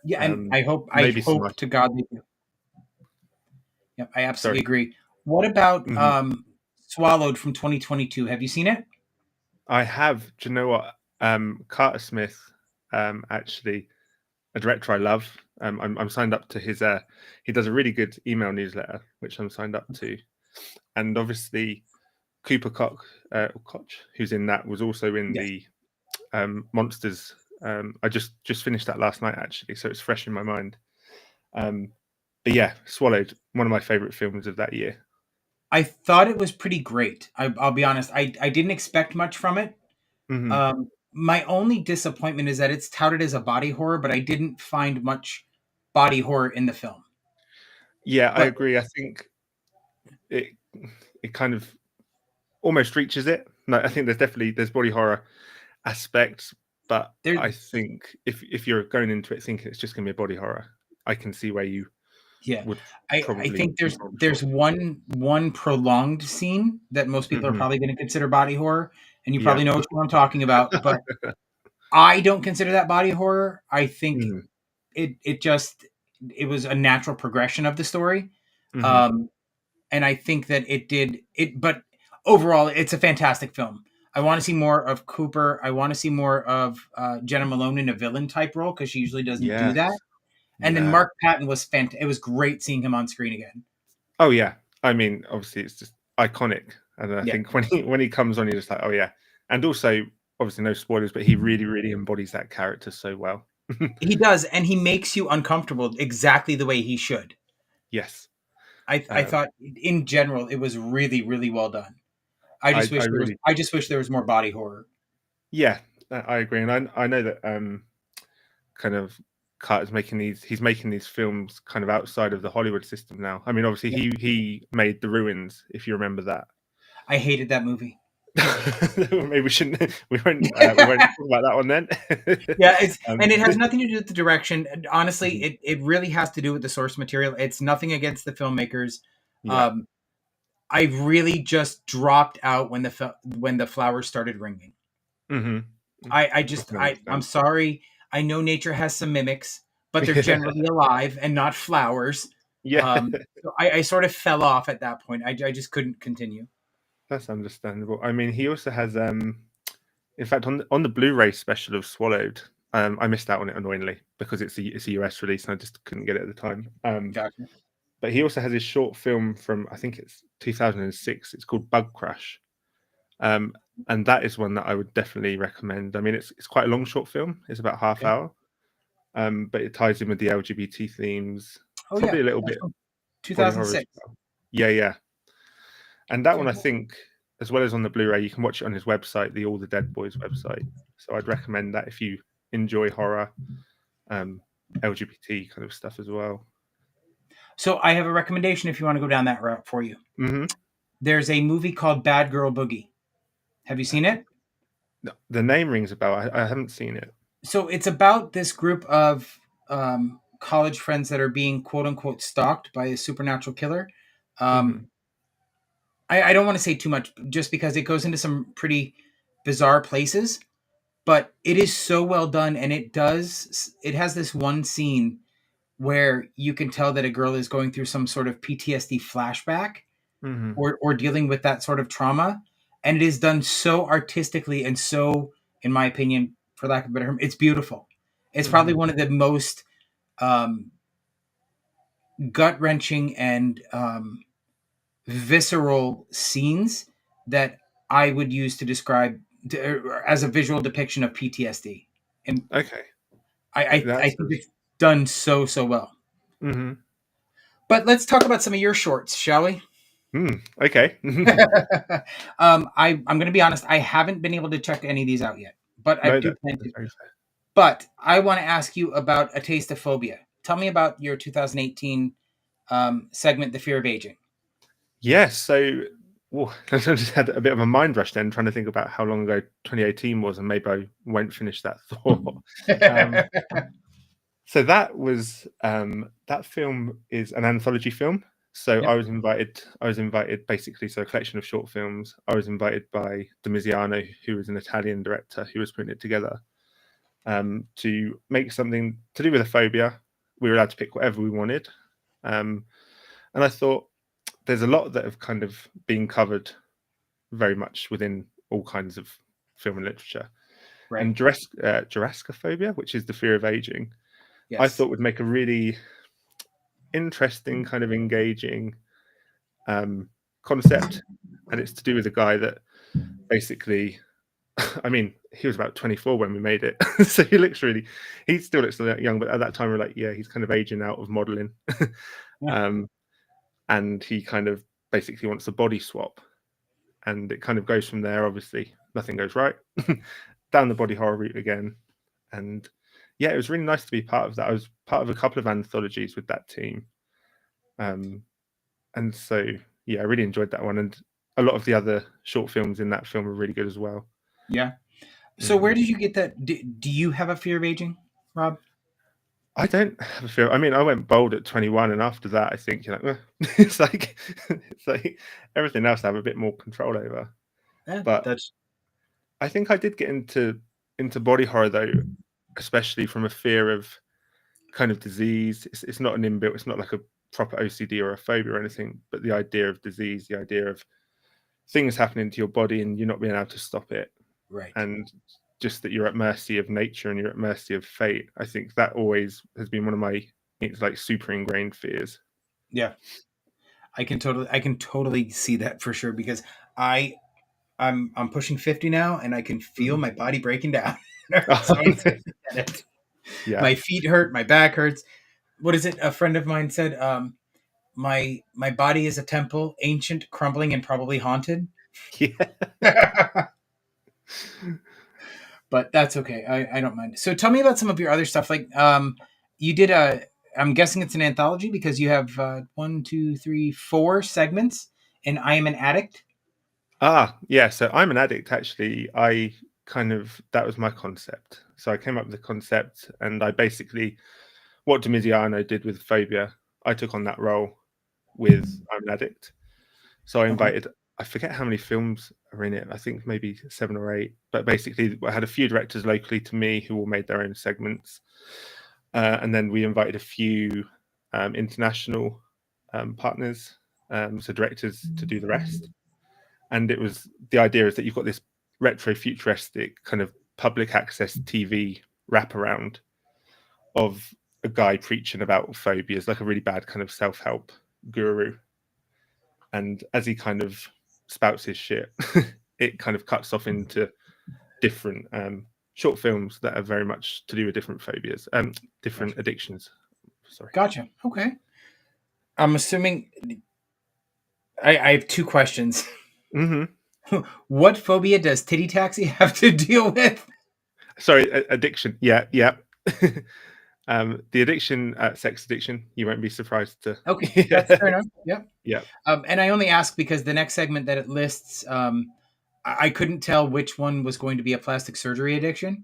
Yeah, and Um, I maybe some. hope to God they do. Yep, I absolutely Sorry. agree. What about Mhm. Swallowed from 2022? Have you seen it? I have. Do you know what? Carter Smith, actually, a director I love. I'm signed up to his. He does a really good email newsletter, which I'm signed up to, and obviously Cooper Koch, who's in that, was also in Yes. the Monsters. I just finished that last night actually, so it's fresh in my mind. Um, but yeah, Swallowed, one of my favorite films of that year. I thought it was pretty great. I'll be honest. I didn't expect much from it. Hmm. My only disappointment is that it's touted as a body horror, but I didn't find much body horror in the film. Yeah, I But agree. I think it kind of almost reaches it. no, I think there's body horror aspects, but There, I think if you're going into it thinking it's just going to be a body horror, I can see where you yeah, would I probably think fall there's short. one prolonged scene that most people are Hmm. probably going to consider body horror, and you Yeah. probably know which one I'm talking about. But I don't consider that body horror. I think Mm. it was a natural progression of the story. Hmm. Um, and I think that it did it. But overall, it's a fantastic film. I want to see more of Cooper. I want to see more of Jenna Malone in a villain type role because she usually doesn't do that. Yes. And then Yeah. Mark Patton was fantastic. It was great seeing him on screen again. Oh yeah. I mean, obviously, it's just iconic, and I Yeah, think when he comes on, you're just like, oh yeah. And also, obviously, no spoilers, but he really, really embodies that character so well. he does, and he makes you uncomfortable exactly the way he should. Yes. I Um, thought in general it was really really well done. I really, I just wish there was more body horror. yeah, I agree, and I know that kind of Carter's making he's making these films kind of outside of the Hollywood system now. I mean, obviously Yeah. he made The Ruins, if you remember that. I hated that movie. Maybe we shouldn't we won't talk about that one then. Yeah, it's um, and it has nothing to do with the direction. Honestly, mhm, it really has to do with the source material. It's nothing against the filmmakers. yeah. Um, I really just dropped out when when the flowers started ringing. Hmm. I can I'm understand. sorry. I know nature has some mimics, but they're generally alive and not flowers. Yeah, So I sort of fell off at that point. I just couldn't continue. that's understandable. I mean, he also has in fact on the Blu-ray special of Swallowed. I missed out on it annoyingly because it's a US release and I just couldn't get it at the time. Gotcha. But he also has his short film from I think it's 2006. It's called Bug Crash, um, and that is one that I would definitely recommend. I mean, it's quite a long short film. It's about half Okay. hour, but it ties in with the LGBT themes. Oh yeah, Probably a little that's bit from body horror as 2006. well. Yeah, yeah. And that one, I Fantastic. think, as well as on the Blu-ray, you can watch it on his website, the All the Dead Boys website. So I'd recommend that if you enjoy horror, um, LGBT kind of stuff as well. So I have a recommendation if you want to go down that route for you. Hmm. There's a movie called Bad Girl Boogie. Have you seen it? The name rings a bell. I haven't seen it. So it's about this group of college friends that are being quote unquote stalked by a supernatural killer. Hmm. Um, I don't want to say too much just because it goes into some pretty bizarre places, but it is so well done, and it has this one scene where you can tell that a girl is going through some sort of PTSD flashback Hmm. or dealing with that sort of trauma, and it is done so artistically and so, in my opinion, for lack of a better term, it's beautiful. It's probably Hmm. one of the most um, gut wrenching and visceral scenes that I would use to describe as a visual depiction of PTSD. And Okay. I That's think it's done so well. hmm. But let's talk about some of your shorts, shall we? Okay. I'm going to be honest. I haven't been able to check any of these out yet, but I No, do plan that's to. very fair. But I want to ask you about A Taste of Phobia. Tell me about your 2018 segment, The Fear of Aging. Yes. So, well, I just had a bit of a mind rush then, trying to think about how long ago 2018 was, and maybe I won't finish that thought. Um, so that film is an anthology film. So Yep. I was invited basically, so a collection of short films. I was invited by Demiziano, who was an Italian director who was putting it together, to make something to do with a phobia. We were allowed to pick whatever we wanted. Um, and I thought there's a lot that have kind of been covered very much within all kinds of film and literature. Right. And Jurassicophobia, which is the fear of aging, I Yes. thought would make a really interesting, kind of engaging um, concept. And it's to do with a guy that basically, I mean, he was about 24 when we made it. So he still looks young, but at that time we're like, yeah, he's kind of aging out of modeling. Yeah. um, and he kind of basically wants a body swap. And it kind of goes from there. Obviously, nothing goes right. Down the body horror route again. And yeah, it was really nice to be part of that. I was part of a couple of anthologies with that team. And so, yeah, I really enjoyed that one. And a lot of the other short films in that film are really good as well. Yeah. So Mm. where did you get that? Do you have a fear of aging, Rob? I don't have a feel. I mean, I went bald at 21, and after that, I think you're like, it's like it's like everything else I have a bit more control over. Yeah, But that's I think I did get into body horror though, especially from a fear of kind of disease. It's not an inbuilt. It's not like a proper OCD or a phobia or anything. But the idea of disease, the idea of things happening to your body and you're not being able to stop it, right. and just that you're at mercy of nature and you're at mercy of fate. I think that always has been one of my, it's like super ingrained fears. Yeah, I can totally see that for sure because I I'm pushing 50 now and I can feel Mhm. my body breaking down. Oh, So I'm no. scared to get it. Yeah. My feet hurt, my back hurts. What is it? A friend of mine said, my body is a temple, ancient, crumbling, and probably haunted. Yeah. But that's okay. I don't mind. So tell me about some of your other stuff. Like you did a I'm guessing it's an anthology because you have one, two, three, four segments, and I am an addict. Yeah. So I'm an addict, actually. I kind of, that was my concept. So I came up with the concept and I basically, what Domiziano did with Phobia, I took on that role with I'm an addict. So I Okay. invited, I forget how many films are in it. I think maybe 7 or 8. But basically, I had a few directors locally to me who all made their own segments, and then we invited a few international partners, so directors, to do the rest. And it was, the idea is that you've got this retro futuristic kind of public access TV wraparound of a guy preaching about phobias, like a really bad kind of self help guru. And as he kind of spouts his shit, it kind of cuts off into different short films that are very much to do with different phobias, different Gotcha. addictions. Sorry. Gotcha. Okay. I'm assuming I have two questions. Hmm. What phobia does Titty Taxi have to deal with? Sorry, addiction. Yeah, yeah. The addiction, sex addiction. You won't be surprised to. Okay, that's Yeah, fair enough. Yep. yeah. And I only ask because the next segment that it lists, I couldn't tell which one was going to be a plastic surgery addiction.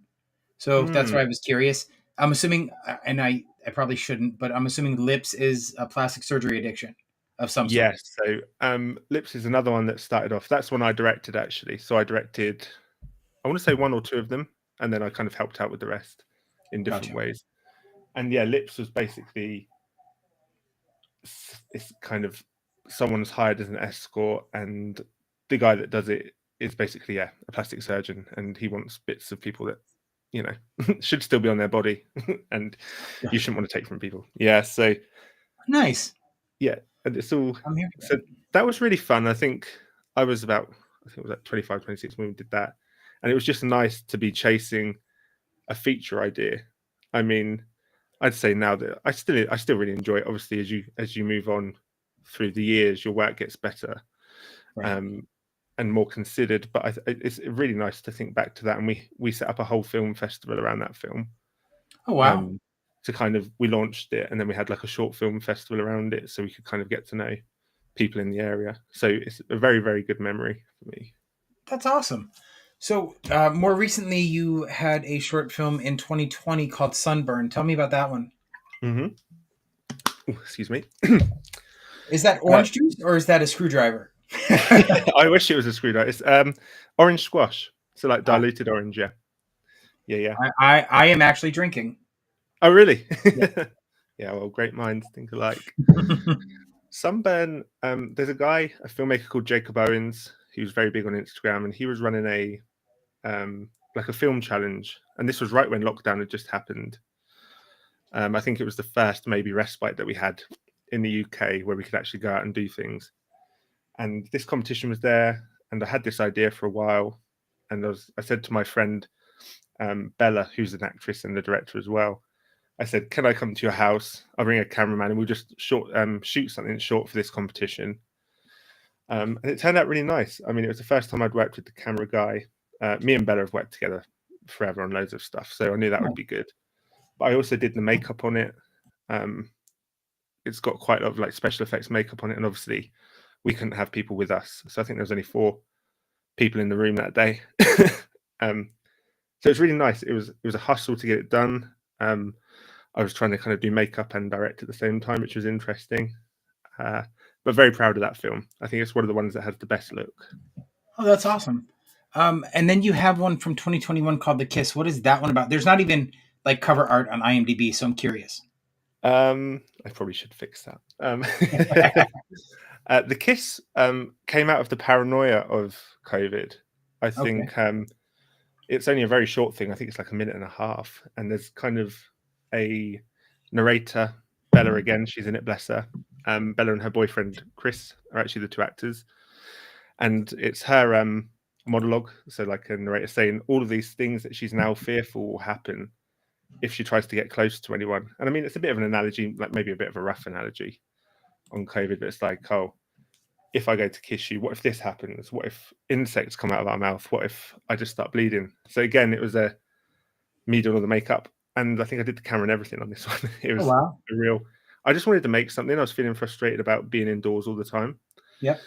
So that's Mm. why I was curious. I'm assuming, and I probably shouldn't, but I'm assuming lips is a plastic surgery addiction of some sort. Yes. So, Lips is another one that started off. That's one I directed, actually. So I directed, I want to say one or two of them, and then I kind of helped out with the rest in different Gotcha. ways. And yeah, Lips was basically, it's kind of someone's hired as an escort, and the guy that does it is basically, yeah, a plastic surgeon, and he wants bits of people that, you know, should still be on their body, and you Gotcha. shouldn't want to take from people. Yeah. So Nice. yeah, and it's all, I'm here for so that. that was really fun. I think I was about, I think it was like 25, 26 when we did that, and it was just nice to be chasing a feature idea. I mean, I'd say now that I still really enjoy it. Obviously, as you move on through the years, your work gets better, Right. um, and more considered. But it's really nice to think back to that. And we set up a whole film festival around that film. Oh wow. Um, to kind of, we launched it, and then we had like a short film festival around it, so we could kind of get to know people in the area. So it's a very, very good memory for me. That's awesome. So more recently, you had a short film in 2020 called Sunburn. Tell me about that one. Hmm. Excuse me. Is that uh, orange juice or is that a screwdriver? I wish it was a screwdriver. It's orange squash, so like Ah, diluted orange. Yeah, yeah, yeah. I am actually drinking. Oh, really? Yeah. Yeah. Well, great minds think alike. Sunburn. There's a guy, a filmmaker called Jacob Owens, who was very big on Instagram, and he was running a like a film challenge, and this was right when lockdown had just happened. I think it was the first maybe respite that we had in the UK where we could actually go out and do things. And this competition was there, and I had this idea for a while, and I said to my friend Bella, who's an actress and the director as well. I said, "Can I come to your house? I'll bring a cameraman, and we'll just shoot something short for this competition." And it turned out really nice. I mean, it was the first time I'd worked with the camera guy. Me and Bella have worked together forever on loads of stuff, so I knew that would be good. But I also did the makeup on it. Um, it's got quite a lot of like special effects makeup on it, and obviously we couldn't have people with us. So I think there was only 4 people in the room that day. um, so it's really nice. It was a hustle to get it done. I was trying to kind of do makeup and direct at the same time, which was interesting. Uh, but very proud of that film. I think it's one of the ones that has the best look. Oh, that's awesome. And then you have one from 2021 called The Kiss. What is that one about? There's not even like cover art on IMDb, so I'm curious. I probably should fix that. The Kiss came out of the paranoia of COVID. I Okay. think it's only a very short thing. I think it's like a minute and a half, and there's kind of a narrator, Bella again. She's in it, bless her. Bella and her boyfriend Chris are actually the 2 actors, and it's her monologue. So like a narrator saying all of these things that she's now fearful will happen if she tries to get close to anyone. And I mean, it's a bit of an analogy, like maybe a bit of a rough analogy on COVID, but it's like, oh, if I go to kiss you, what if this happens? What if insects come out of our mouth? What if I just start bleeding? So again, it was me doing all the makeup, and I think I did the camera and everything on this one. It Oh was wow. a real. I just wanted to make something. I was feeling frustrated about being indoors all the time, Yep.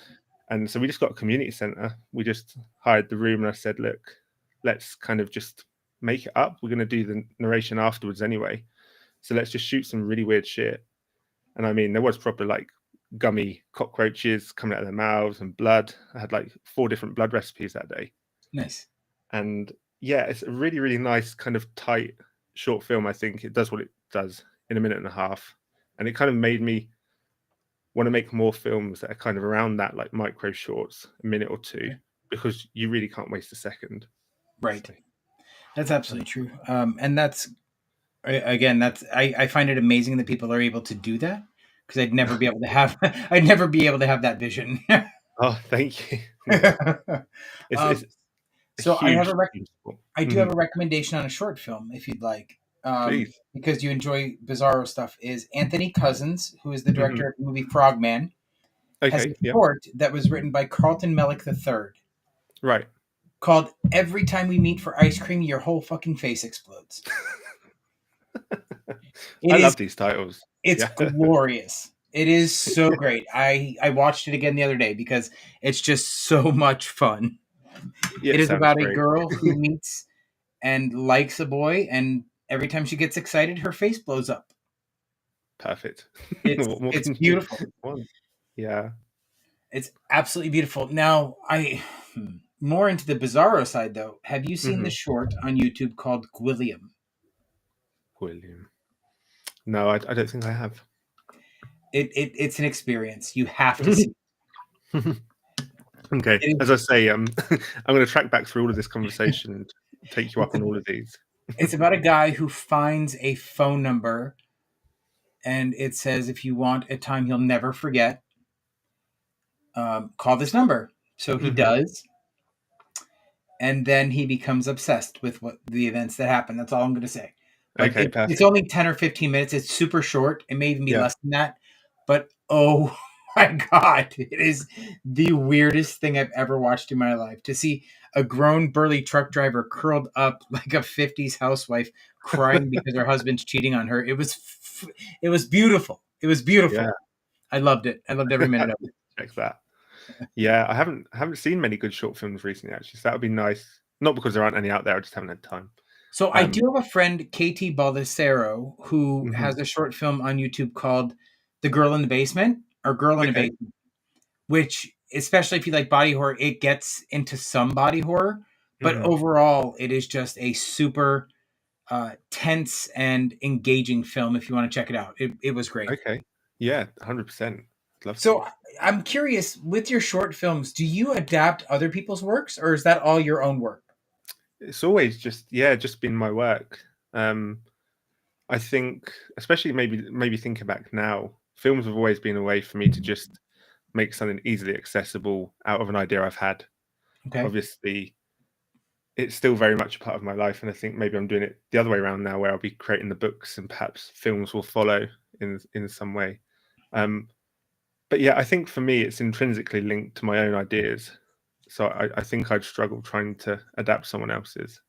and so we just got a community center. We just hired the room, and I said, look, let's kind of just make it up. We're going to do the narration afterwards anyway, so let's just shoot some really weird shit. And I mean, there was proper like gummy cockroaches coming out of their mouths and blood. I had like 4 different blood recipes that day. Nice. And yeah, it's a really, really nice kind of tight short film. I think it does what it does in a minute and a half. And it kind of made me want to make more films that are kind of around that, like micro shorts, a minute or 2, because you really can't waste a second. Right. So, That's absolutely true. And that's again, I find it amazing that people are able to do that because I'd never be able to have I'd never be able to have that vision. oh, thank you. Yeah, it's um, a so huge, I do have Mhm. a recommendation on a short film if you'd like. Please. Because you enjoy bizarro stuff, is Anthony Cousins, who is the Hmm. director of the movie Frogman, has a Okay. Yeah. short that was written by Carlton Mellick III Right. called "Every Time We Meet for Ice Cream, Your Whole Fucking Face Explodes." It I is love these titles. It's Yeah. glorious. It is so great. I watched it again the other day because it's just so much fun. Yeah, It it is sounds about a great. girl who meets and likes a boy, and every time she gets excited, her face blows up. Perfect. It's What more it's can you beautiful. want? Yeah. It's absolutely beautiful. Now, more into the bizarro side though. Have you seen the Mhm. short on YouTube called Gwilliam? William. No, I don't think I have. It's an experience. You have to see. Okay. It As I say, I'm gonna track back through all of this conversation and take you up it's on all of these. it's about a guy who finds a phone number and it says if you want a time he'll never forget, call this number. So he Mhm. does, and then he becomes obsessed with what the events that happen. That's all I'm going to say. But Okay, it's perfect. only 10 or 15 minutes. It's super short. It may even be Yeah. less than that. But oh my god, it is the weirdest thing I've ever watched in my life. To see a grown burly truck driver curled up like a 50s housewife crying because her husband's cheating on her. It was beautiful. It was Yeah. beautiful. I loved it. I loved every minute of it. Check that. Yeah, I haven't seen many good short films recently, actually, so that would be nice. Not because there aren't any out there, I just haven't had time. So I Um, do have a friend, Katie Baldessero, who mhm. has a short film on YouTube called "The Girl in the Basement" or "Girl in a Okay. Basement," which, especially if you like body horror, it gets into some body horror, but Mhm. overall, it is just a super tense and engaging film. If you want to check it out, it was great. Okay. Yeah, 100%. I'd love to. So I'm curious, with your short films, do you adapt other people's works, or is that all your own work? It's always just been my work. Um, I think, especially maybe thinking back now, films have always been a way for me to just make something easily accessible out of an idea I've had. Okay. Obviously, it's still very much a part of my life, and I think maybe I'm doing it the other way around now, where I'll be creating the books and perhaps films will follow in some way. Um, but yeah, I think for me, it's intrinsically linked to my own ideas. So I think I'd struggle trying to adapt someone else's.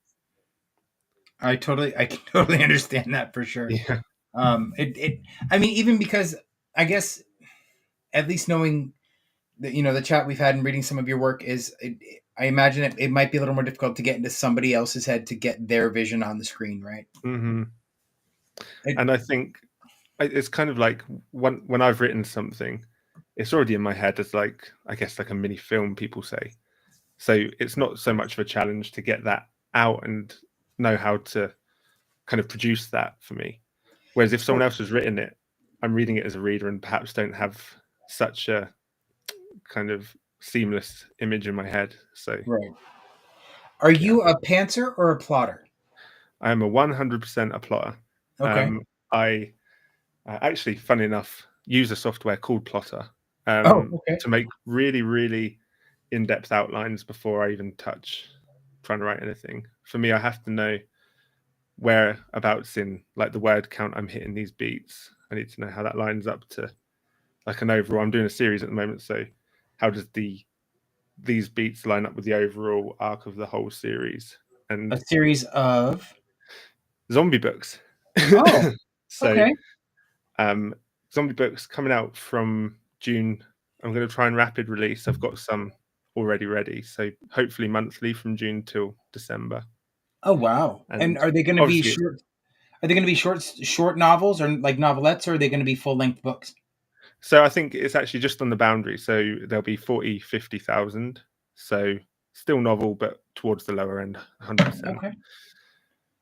I can totally understand that for sure. Yeah. I mean, even because I guess at least knowing the chat we've had and reading some of your work I imagine it might be a little more difficult to get into somebody else's head to get their vision on the screen, right? Hmm. It, And I think it's kind of like when I've written something, it's already in my head as like, I guess, like a mini film, people say. So it's not so much of a challenge to get that out and know how to kind of produce that for me. Whereas if someone else has written it, I'm reading it as a reader and perhaps don't have such a kind of seamless image in my head. So right. Are yeah, you a pantser or a plotter? I am a 100% a plotter. Okay. I actually, funny enough, use a software called Plotter Oh, okay. to make really, really in-depth outlines before I even touch trying to write anything. For me, I have to know whereabouts in like the word count I'm hitting these beats. I need to know how that lines up to like an overall. I'm doing a series at the moment, so how does these beats line up with the overall arc of the whole series? A And series of. zombie books. Oh, So okay. um, zombie books coming out from June. I'm going to try and rapid release. I've got some already ready, so hopefully monthly from June till December. Oh, wow. And And are they going to be obviously, short? Are they going to be short novels or like novelettes, or are they going to be full length books? so I think it's actually just on the boundary. So there'll be 40, 50,000. So still novel, but towards the lower end, 100%. Okay.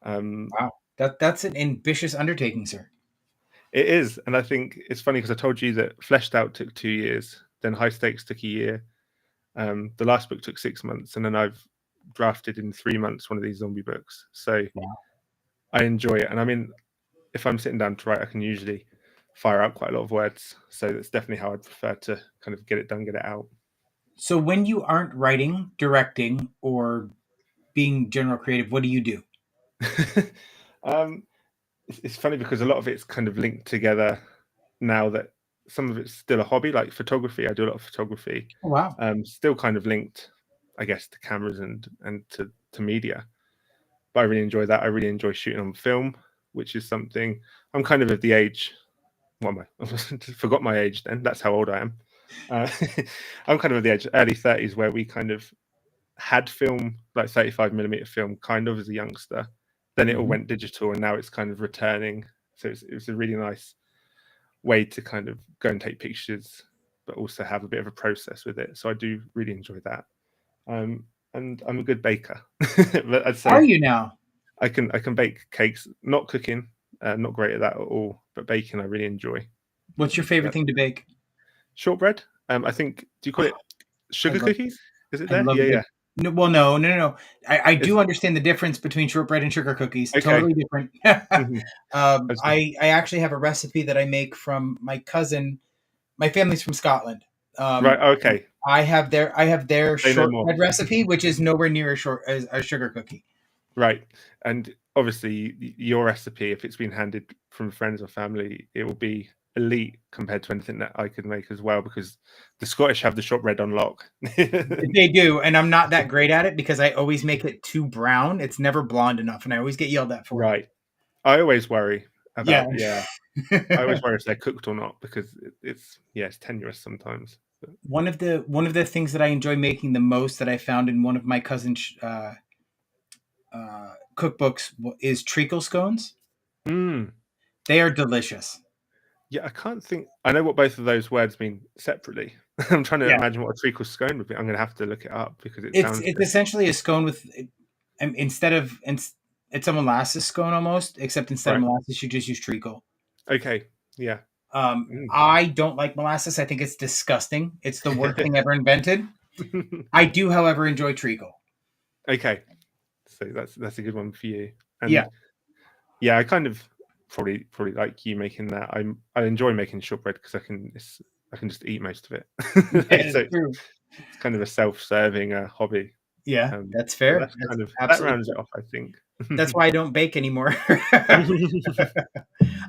Um, Wow. That's an ambitious undertaking, sir. it is. And I think it's funny because I told you that Fleshed Out took 2 years, then High Stakes took a year. The last book took 6 months, and then I've drafted in 3 months one of these zombie books. So Wow. I enjoy it. And I mean, if I'm sitting down to write, I can usually fire out quite a lot of words. So that's definitely how I'd prefer to kind of get it done, get it out. So when you aren't writing, directing, or being general creative, what do you do? um, it's funny because a lot of it's kind of linked together now that some of it's still a hobby, like photography. I do a lot of photography, Oh, wow. still kind of linked, I guess, to cameras and to media. But I really enjoy that. I really enjoy shooting on film, which is something I'm kind of the age. What am I? Forgot my age. Then that's how old I am. Uh, I'm kind of at the age, early 30s, where we kind of had film, like 35mm film, kind of as a youngster. Then it all Mhm. went digital, and now it's kind of returning. So it's a really nice way to kind of go and take pictures, but also have a bit of a process with it. So I do really enjoy that. And I'm a good baker. But I'd Are say you now? I can bake cakes. Not cooking, not great at that at all. But baking, I really enjoy. What's your So favorite that's thing to bake? shortbread. I think. Do you call it I sugar love cookies? Is it I there? love Yeah, a yeah. good. No, well, no, no, no, no. I It's do understand the difference between shortbread and sugar cookies. okay. Totally different. Mhm. I was gonna- I actually have a recipe that I make from my cousin. My family's from Scotland. right. Um, Okay. I have their Say no more. shortbread recipe, which is nowhere near as short as a sugar cookie. Right. And obviously, your recipe, if it's been handed from friends or family, it will be elite compared to anything that I could make as well, because the Scottish have the shortbread on lock. They do, and I'm not that great at it because I always make it too brown. It's never blonde enough, and I always get yelled at for it. Right. I always worry Yeah. about, yeah, I always worry if they're cooked or not because it's, yeah, it's tenuous sometimes. But, One of the things that I enjoy making the most that I found in one of my cousin's cookbooks is treacle scones. mm, They are delicious. yeah, I can't think. I know what both of those words mean separately. I'm trying to Yeah, imagine what a treacle scone would be. I'm going to have to look it up because it it's sounds it's good. essentially a scone with instead of it's a molasses scone almost, except instead of Right. molasses you just use treacle. Okay. Yeah. Mm. I don't like molasses. I think it's disgusting. It's the worst thing ever invented. I do, however, enjoy treacle. Okay. So that's a good one for you. Yeah, And yeah, I kind of probably like you making that. I enjoy making shortbread because I can just eat most of it. yeah, Like, so it's true. it's kind of a self-serving hobby. Yeah, that's But fair. that's That's kind of that absolutely rounds fair. it off, I think. That's why I don't bake anymore.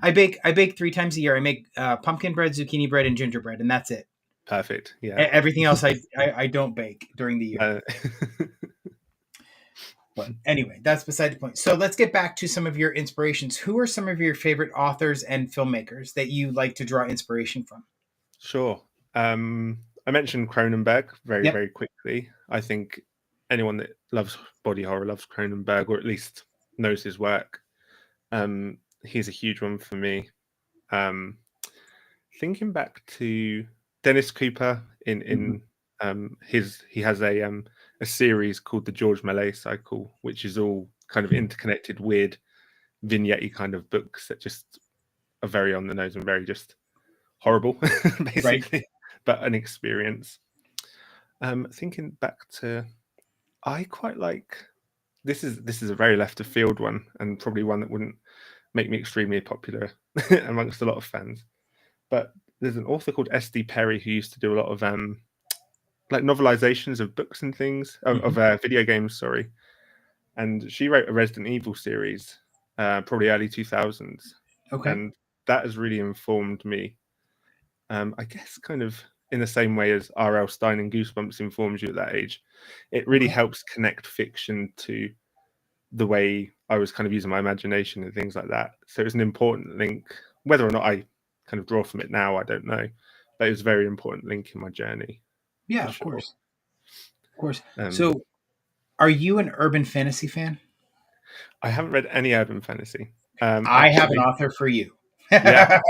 I bake 3 times a year. I make pumpkin bread, zucchini bread, and gingerbread, and that's it. Perfect. Yeah. Everything else I don't bake during the year. Uh, But anyway, that's beside the point. So let's get back to some of your inspirations. Who are some of your favorite authors and filmmakers that you like to draw inspiration from? sure. I mentioned Cronenberg very, Yep. very quickly. I think anyone that loves body horror loves Cronenberg, or at least knows his work. He's a huge one for me. Um, Thinking back to Dennis Cooper Mhm. he has a series called the George Mallet cycle, which is all kind of interconnected, weird vignette kind of books that just are very on the nose and very just horrible, Right. basically, but an experience. Thinking back to, I quite like this is a very left of field one, and probably one that wouldn't make me extremely popular amongst a lot of fans. But there's an author called S.D. Perry who used to do a lot of like novelizations of books and things Mhm. of video games. Sorry, and she wrote a Resident Evil series, probably early 2000s, Okay. and that has really informed me. I guess kind of in the same way as R.L. Stein and Goosebumps informs you at that age, it really Okay. helps connect fiction to the way I was kind of using my imagination and things like that. So it's an important link. Whether or not I kind of draw from it now, I don't know, but it was a very important link in my journey Yeah, for of sure. course. Of course. Um, So, are you an urban fantasy fan? I haven't read any urban fantasy. I have an Actually, author for you. yeah.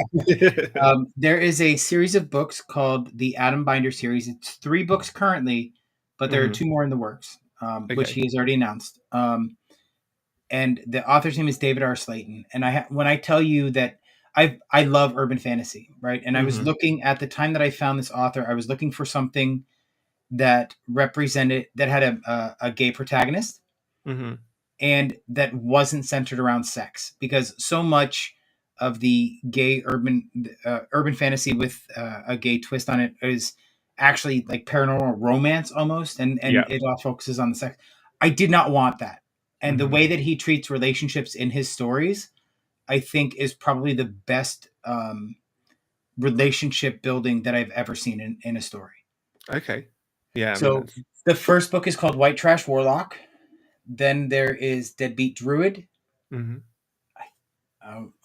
There is a series of books called the Adam Binder series. It's 3 books currently, but there are Mhm. 2 more in the works, which Okay. he has already announced. And the author's name is David R. Slayton. And when I tell you that I love urban fantasy, right? And I was Mhm. looking at the time that I found this author, I was looking for something that represented that had a gay protagonist Mhm. and that wasn't centered around sex because so much of the gay urban fantasy with a gay twist on it is actually like paranormal romance almost, and Yeah. it all focuses on the sex. I did not want that, and the Mhm. way that he treats relationships in his stories, I think, is probably the best relationship building that I've ever seen in a story. Okay. Yeah. I mean, So that's. the first book is called White Trash Warlock. Then there is Deadbeat Druid. Mhm.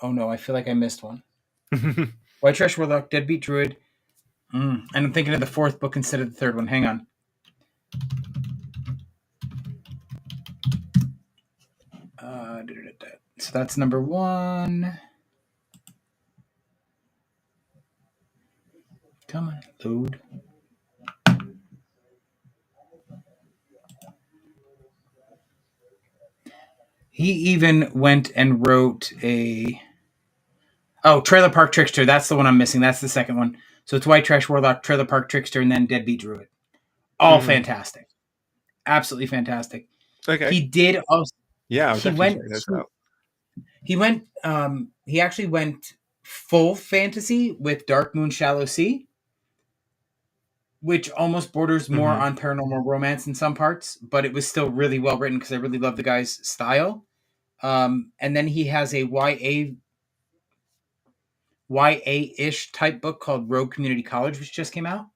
Oh no, I feel like I missed one. White Trash Warlock, Deadbeat Druid. And I'm thinking of the 4th book instead of the 3rd one. Hang on. So that's number 1. Come on, load. He even went and wrote a. Oh, Trailer Park Trickster. That's the one I'm missing. That's the second one. So it's White Trash Warlock, Trailer Park Trickster, and then Deadbeat Druid. All Mhm. fantastic. Absolutely fantastic. Okay. He did also. Yeah, I'll He definitely went check those to out. he actually went full fantasy with Dark Moon Shallow Sea, which almost borders more Mhm. on paranormal romance in some parts, but it was still really well written because I really love the guy's style. And then he has a YA-ish type book called Rogue Community College, which just came out,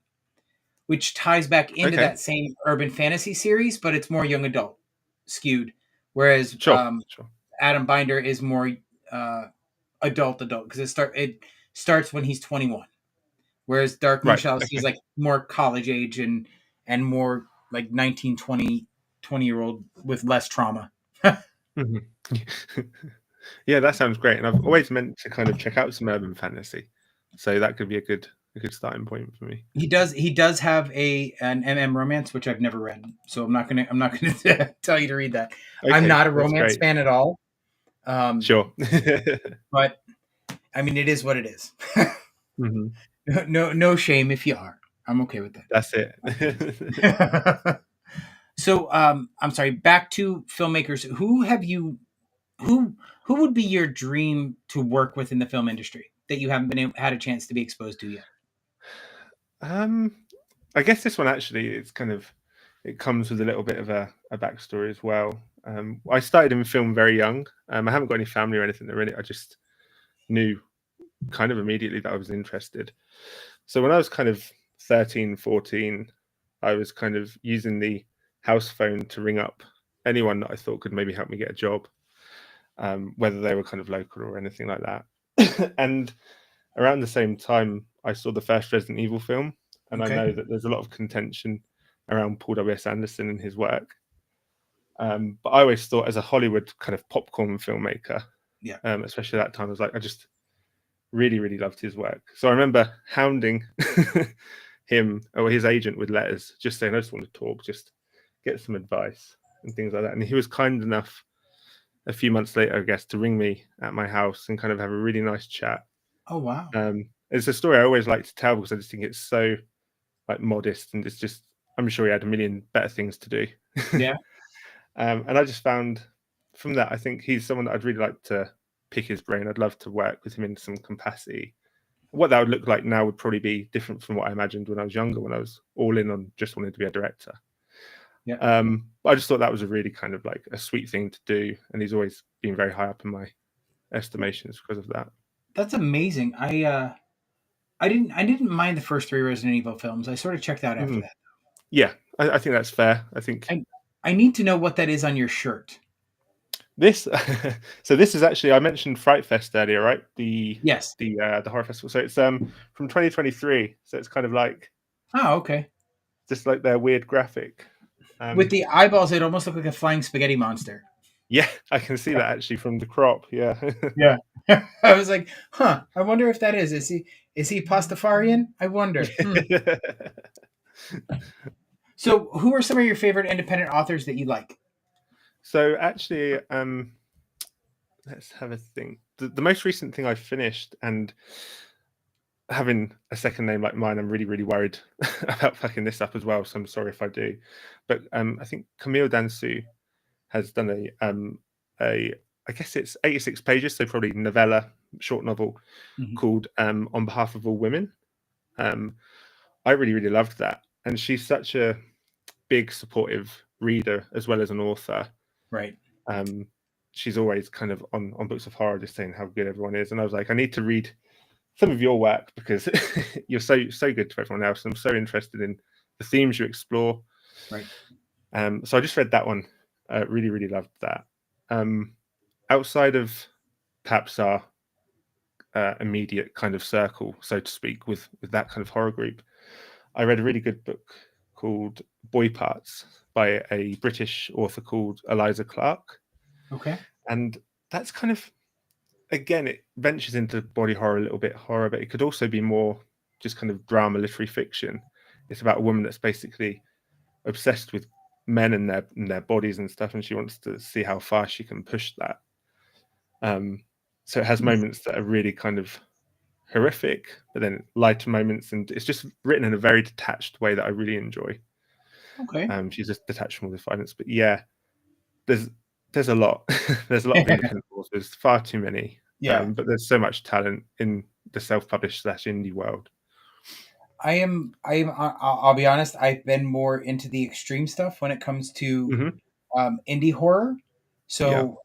which ties back into Okay. that same urban fantasy series, but it's more young adult skewed. Whereas Sure. Sure. Adam Binder is more uh, adult because it starts when he's 21, whereas Dark Moon Right. Shallow Sea is Okay. like more college age and more like 19, 20 year old with less trauma. Mhm. Yeah, that sounds great, and I've always meant to kind of check out some urban fantasy, so that could be a good starting point for me. He does have an MM romance which I've never read, so I'm not gonna tell you to read that. I'm Okay, not a that's romance great. fan at all, um, Sure. but I mean it is what it is. Mhm. No shame if you are. I'm okay with That's it. that. So I'm sorry. Back to filmmakers. Who who would be your dream to work with in the film industry that you haven't had a chance to be exposed to yet? Um, I guess this one actually it's kind of it comes with a little bit of a backstory as well. I started in film very young. I haven't got any family or anything that really. I just knew kind of immediately that I was interested. So when I was kind of 13, 14, I was kind of using the house phone to ring up anyone that I thought could maybe help me get a job, whether they were kind of local or anything like that. And around the same time, I saw the first Resident Evil film, and I Okay. know that there's a lot of contention around Paul W.S. Anderson and his work. But I always thought, as a Hollywood kind of popcorn filmmaker, Yeah. especially at that time, I was like, I just really, really loved his work. So I remember hounding him or his agent with letters, just saying, I just want to talk, just get some advice and things like that. And he was kind enough a few months later, I guess, to ring me at my house and kind of have a really nice chat. Oh wow. It's a story I always like to tell because I just think it's so like modest, and it's just, I'm sure he had a million better things to do. Yeah. And I just found from that, I think he's someone that I'd really like to pick his brain. I'd love to work with him in some capacity. What that would look like now would probably be different from what I imagined when I was younger, when I was all in on just wanting to be a director. Yeah. But I just thought that was a really kind of like a sweet thing to do, and he's always been very high up in my estimations because of that. That's amazing. I didn't mind the first three Resident Evil films. I sort of checked out after Mhm. that. Yeah, I think that's fair. I think I need to know what that is on your shirt. this. So this is actually, I mentioned Fright Fest earlier, right? Yes. The horror festival. So it's from 2023. So it's kind of like Oh, okay. just like their weird graphic. With Um, the eyeballs, it almost looked like a flying spaghetti monster. yeah, I can see Yeah. that actually from the crop. Yeah. Yeah. I was like, huh. I wonder if that is. Is he Pastafarian? I wonder. So, who are some of your favorite independent authors that you like? So actually, let's have a think. The most recent thing I finished, and having a second name like mine, I'm really, really worried about fucking this up as well. So I'm sorry if I do. But I think Camille Dansu has done a I guess it's 86 pages, so probably novella, short novel Mhm. called On Behalf of All Women. Um, I really, really loved that. And she's such a big supportive reader as well as an author. Right. Um, she's always kind of on books of horror, just saying how good everyone is. And I was like, I need to read some of your work because you're so good to everyone else. I'm so interested in the themes you explore. Right. So I just read that one. Really, really loved that. Outside of perhaps our immediate kind of circle, so to speak, with that kind of horror group, I read a really good book called Boy Parts by a British author called Eliza Clark, Okay. and that's kind of, again, it ventures into body horror a little bit horror, but it could also be more just kind of drama literary fiction. It's about a woman that's basically obsessed with men and their bodies and stuff, and she wants to see how far she can push that. So it has Hmm. moments that are really kind of horrific, but then lighter moments, and it's just written in a very detached way that I really enjoy. Okay. She's just detached from all this violence, but yeah, there's there's a lot, there's a lot of independent authors, far too many, Yeah. but there's so much talent in the self-published slash indie world. I am. I am. I'll be honest. I've been more into the extreme stuff when it comes to Hmm. indie horror. Yeah. So,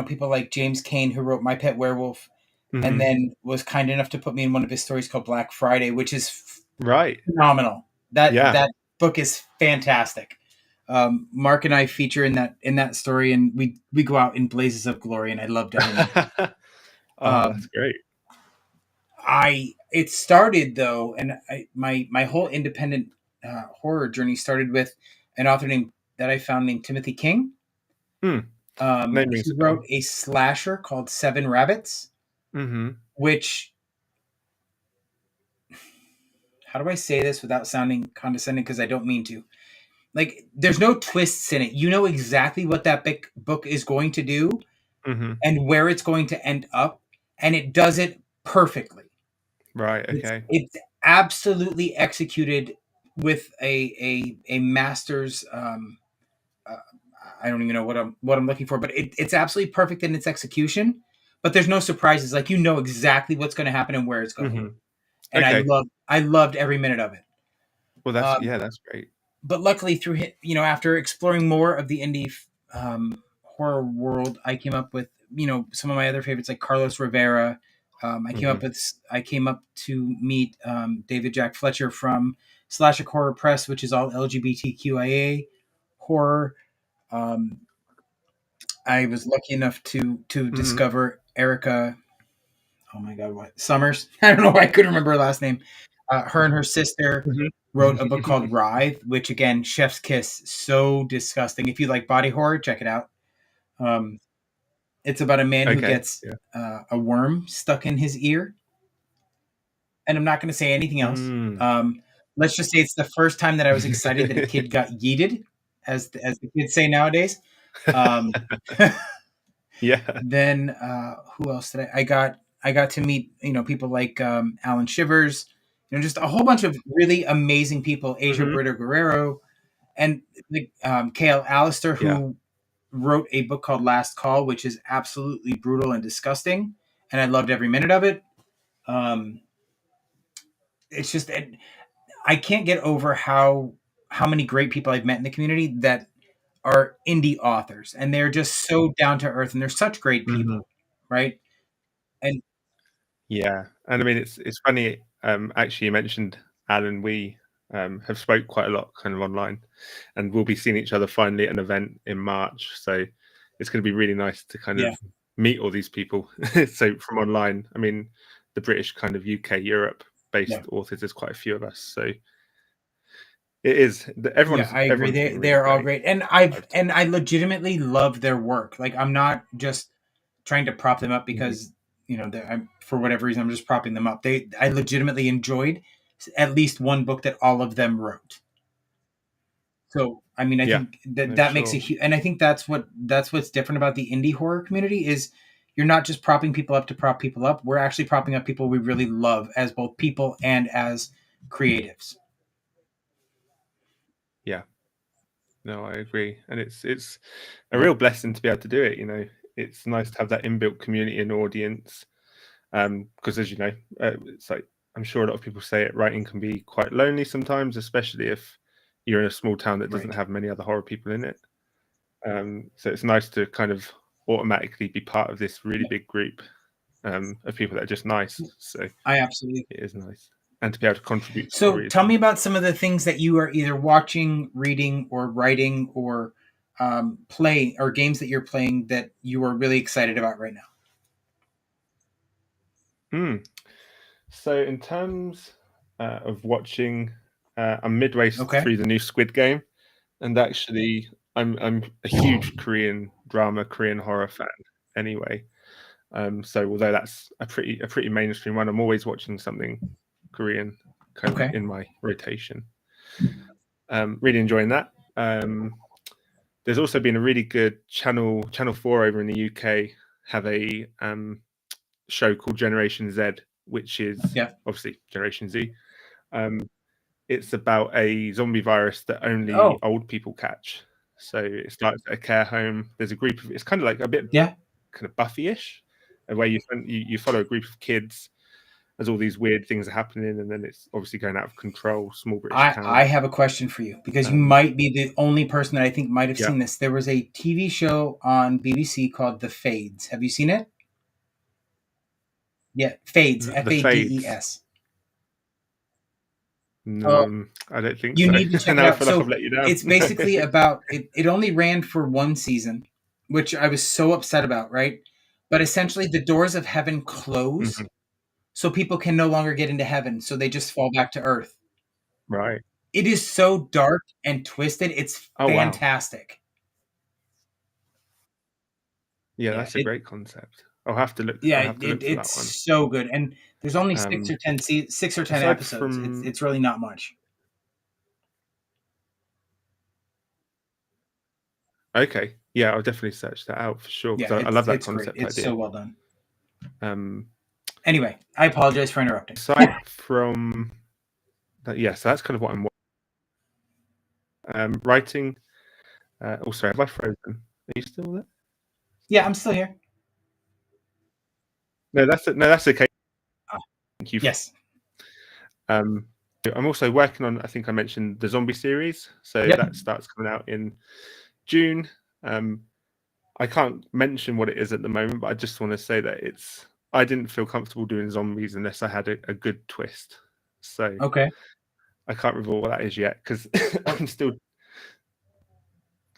people like James Cain, who wrote My Pet Werewolf, and Hmm. then was kind enough to put me in one of his stories called Black Friday, which is Right. phenomenal. That Yeah. that book is fantastic. Mark and I feature in that story, and we go out in blazes of glory, and I love telling them. Oh, that's Um, great. I it started though, and my whole independent horror journey started with an author that I found named Timothy King. Hmm. Name rings He a wrote bell. a slasher called Seven Rabbits, Hmm. which, how do I say this without sounding condescending? Because I don't mean to. Like, there's no twists in it. You know exactly what that big book is going to do Hmm. and where it's going to end up, and it does it perfectly. Right. It's Okay. it's absolutely executed with a master's. Uh, I don't even know what I'm looking for, but it's absolutely perfect in its execution. But there's no surprises. Like, you know exactly what's going to happen and where it's going, Hmm. and Okay. I loved every minute of it. Well, that's, Um, yeah, that's great. but luckily, after exploring more of the indie horror world, I came up with some of my other favorites like Carlos Rivera. Hmm. I came up to meet David Jack Fletcher from Slasher Horror Press, which is all LGBTQIA horror. Um, I was lucky enough to Hmm. discover Erica. Oh my God, what Summers? I don't know why I couldn't remember her last name. Her and her sister wrote a book called Writhe, which again, chef's kiss, so disgusting. If you like body horror, check it out. It's about a man who Okay. gets Yeah. a worm stuck in his ear, and I'm not going to say anything else. Mm. Let's just say it's the first time that I was excited that a kid got yeeted, as the kids say nowadays. Um, Yeah. then who else did I got to meet people like Alan Shivers, just a whole bunch of really amazing people, Asia Hmm. Brito Guerrero, and Kale Allister, Yeah. who wrote a book called Last Call, which is absolutely brutal and disgusting, and I loved every minute of it. Um, it's just I can't get over how many great people I've met in the community that are indie authors, and they're just so down to earth, and they're such great Hmm. people, right? And Yeah, and I mean it's funny. Actually, you mentioned Alan. We have spoke quite a lot, kind of online, and we'll be seeing each other finally at an event in March. So it's going to be really nice to kind yeah, of meet all these people. So from online, I mean, the British kind of UK, Europe yeah, based authors. There's quite a few of us, so it is. yeah. I agree. Everyone's They been really they're all great. great, and I've I legitimately love their work. Like I'm not just trying to prop them up Mhm. because I'm, for whatever reason I'm just propping them up. I legitimately enjoyed at least one book that all of them wrote. So I mean, I Yeah, think that no, for that makes a sure. huge, and I think that's what's different about the indie horror community is you're not just propping people up to prop people up. We're actually propping up people we really love as both people and as creatives. Yeah. No, I agree, and it's a real blessing to be able to do it. It's nice to have that inbuilt community and audience. Because as you know, it's like I'm sure a lot of people say it. Writing can be quite lonely sometimes, especially if you're in a small town that doesn't Right. have many other horror people in it. So it's nice to kind of automatically be part of this really Yeah. big group of people that are just nice. So I absolutely. it is nice, and to be able to contribute So stories tell me and about some of the things that you are either watching, reading, or writing, or playing, or games that you're playing that you are really excited about right now. Mm. So in terms of watching, I'm midway Okay. through the new Squid Game, and actually, I'm a huge Korean drama, Korean horror fan. Anyway, so although that's a pretty mainstream one, I'm always watching something Korean kind of Okay. in my rotation. Really enjoying that. There's also been a really good Channel 4 over in the UK have a show called Generation Z, which is Yeah. obviously Generation Z. Um, it's about a zombie virus that only Oh. old people catch. So it starts at a care home. There's a group of it's kind of like a bit Yeah. kind of Buffy-ish, where you follow a group of kids as all these weird things are happening, and then it's obviously going out of control. Small British I town. have a question for you because you Um, might be the only person that I think might have yeah, seen this. There was a TV show on BBC called The Fades. Have you seen it? Yeah, Fades. the Fades. Fades. Oh, No, I don't think you so. need to check it Now I out. feel like I've So let you down. it's basically about it. It only ran for one season, which I was so upset about. Right, but essentially the doors of heaven close, Mhm. so people can no longer get into heaven. So they just fall back to earth. Right. It is so dark and twisted. It's Oh wow. fantastic. Yeah, Yeah, that's a great concept. I'll have to look. yeah, I'll have to look for that one. it's so good, and there's only Um, 6 or 10 aside episodes. from It's really not much. okay, yeah, I'll definitely search that out for sure Yeah, because I love that it's great. concept It's so idea. well done. Um, Anyway, I apologize for interrupting. aside from that, yeah, so that's kind of what I'm writing. Also, have I frozen? Are you still there? Yeah, I'm still here. No, that's okay. Ah, Thank you. yes. Um, I'm also working on. I think I mentioned the zombie series, so Yep. that starts coming out in June. Um, I can't mention what it is at the moment, but I just want to say that I didn't feel comfortable doing zombies unless I had a good twist. So Okay. I can't reveal what that is yet because Oh, I'm still a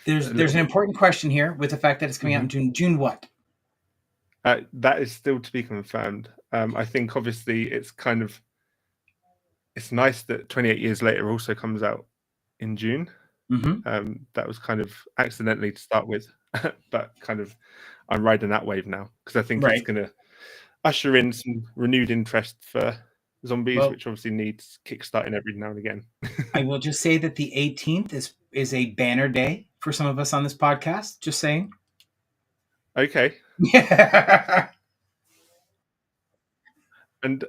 there's little an bit. important question here with the fact that it's coming out in Mhm. June. June what? That is still to be confirmed. I think obviously it's kind of it's nice that 28 years later also comes out in June. Mm-hmm. That was kind of accidentally to start with, but kind of I'm riding that wave now because I think it's Right. going to usher in some renewed interest for zombies, Well, which obviously needs kickstarting every now and again. I will just say that the 18th is a banner day for some of us on this podcast. Just saying. Okay, Yeah. and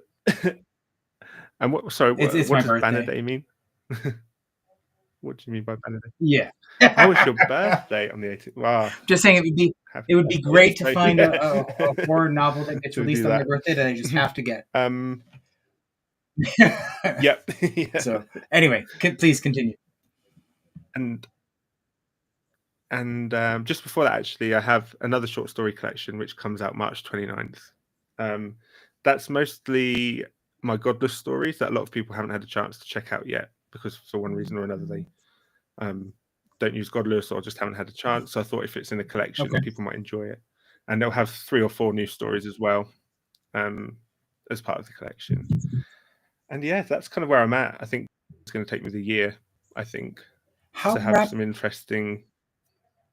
and what? Sorry, It's what my does Banner birthday. Day mean? What do you mean by Banner Day? Yeah. Oh, it's your birthday on the 18th. Wow, Just saying it would be happy great to birthday! find a horror novel that gets To do released on my that. birthday that I just have to get. um. Yep. Yeah. So anyway, please continue. And just before that, actually, I have another short story collection which comes out March 29th. Um, that's mostly my godless stories that a lot of people haven't had a chance to check out yet because for one reason or another they um, don't use godless or just haven't had a chance. So I thought if it's in a collection, Okay. people might enjoy it. And they'll have 3 or 4 new stories as well as part of the collection. And yeah, that's kind of where I'm at. I think it's going to take me the year, I think, How to have rap? some interesting.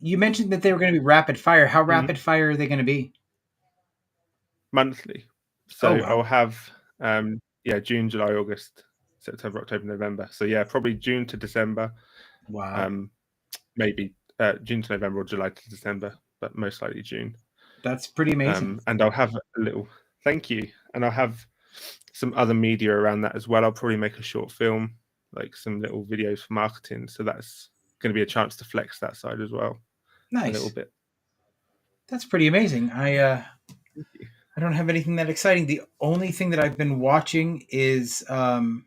You mentioned that they were going to be rapid fire. How Mhm. rapid fire are they going to be? Monthly. Oh So I'll wow, have yeah, June, July, August, September, October, November. So yeah, probably June to December. wow, Um maybe June to November or July to December, but most likely June. that's pretty amazing. And I'll have a little thank you. And I'll have some other media around that as well. I'll probably make a short film, like some little videos for marketing. So that's going to be a chance to flex that side as well a little Nice. bit. That's pretty amazing. I don't have anything that exciting. The only thing that I've been watching is The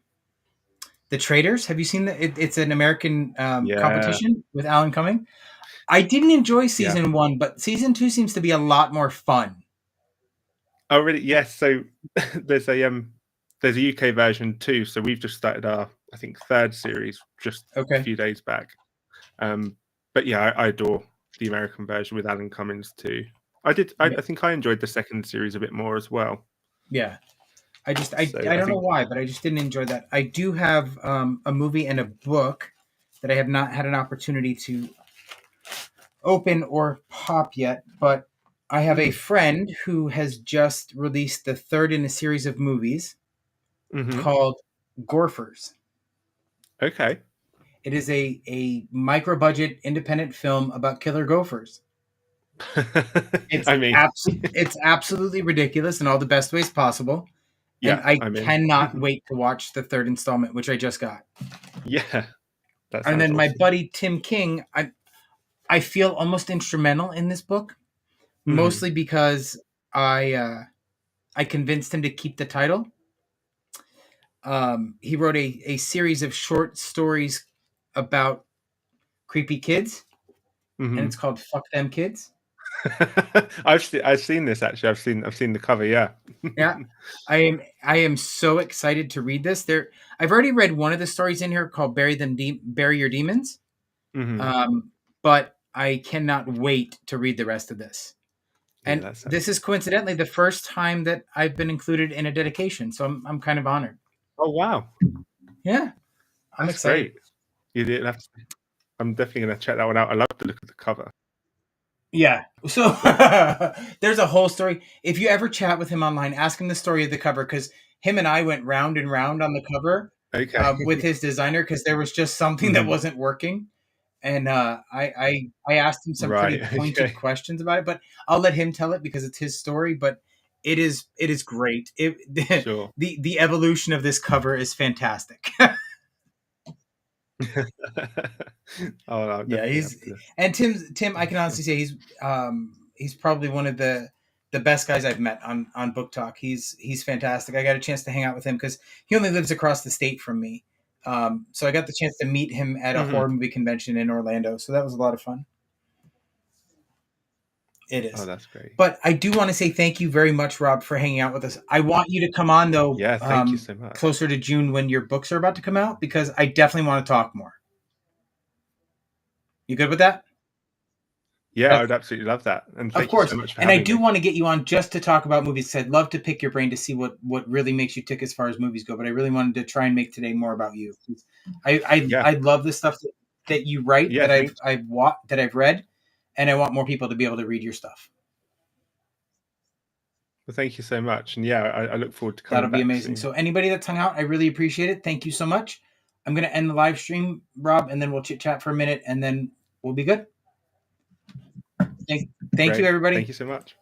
Traders. Have you seen that? It's an American Yeah, competition with Alan Cumming. I didn't enjoy yeah. season one, but season two seems to be a lot more fun. Oh, really? Yes. So there's a UK version too. So we've just started our, I think, third series just a Okay. few days back. But yeah, I adore the American version with Alan Cummins too. I did. Yeah. I think I enjoyed the second series a bit more as well. Yeah. So I I don't know think. why, but I just didn't enjoy that. I do have a movie and a book that I have not had an opportunity to open or pop yet, but I have a Mm, friend who has just released the third in a series of movies hmm. called Gorfers. Okay. It is a micro budget independent film about killer gophers. I mean, It's absolutely ridiculous in all the best ways possible, and yeah, I I'm in. cannot wait to watch the third installment, which I just got. Yeah, that And sounds then my awesome. buddy Tim King, I feel almost instrumental in this book, Hmm. mostly because I convinced him to keep the title. He wrote a series of short stories about creepy kids, and it's Hmm. called "Fuck Them Kids." I've seen this actually. I've seen the cover. Yeah. Yeah, I am so excited to read this. I've already read one of the stories in here called Bury Your Demons," Hmm. um, but I cannot wait to read the rest of this. Yeah, And that this sounds. is coincidentally the first time that I've been included in a dedication, so I'm kind of honored. Oh wow, Yeah, I'm that's excited. great. You did have to. I'm definitely gonna check that one out. I love the look of the cover. Yeah. So there's a whole story. If you ever chat with him online, ask him the story of the cover because him and I went round and round on the cover Okay. with his designer because there was just something that Hmm. wasn't working, and I asked him some Right. pretty pointed Okay. questions about it, but I'll let him tell it because it's his story. But it is great. It Sure. the evolution of this cover is fantastic. Oh, I'll Yeah, definitely have to. and Tim. I can honestly say he's probably one of the best guys I've met on Book Talk. He's fantastic. I got a chance to hang out with him because he only lives across the state from me. So I got the chance to meet him at a Hmm. horror movie convention in Orlando. So that was a lot of fun. It Oh, is. that's great. But I do want to say thank you very much, Rob, for hanging out with us. I want you to come on though Yeah, thank you so much. closer to June when your books are about to come out because I definitely want to talk more. You good with that? Yeah, I would absolutely love that. And Of thank you so course. much for And I having do me. want to get you on just to talk about movies. I'd love to pick your brain to see what really makes you tick as far as movies go. But I really wanted to try and make today more about you. Yeah. I love the stuff that you write, Yeah, that thanks. I've read, and I want more people to be able to read your stuff. Well, thank you so much. And yeah, I look forward to coming That'll be back amazing. soon. So anybody that's hung out, I really appreciate it. Thank you so much. I'm gonna end the live stream, Rob, and then we'll chit chat for a minute, and then we'll be good. Thank, thank you, Great. Thank everybody. you so much.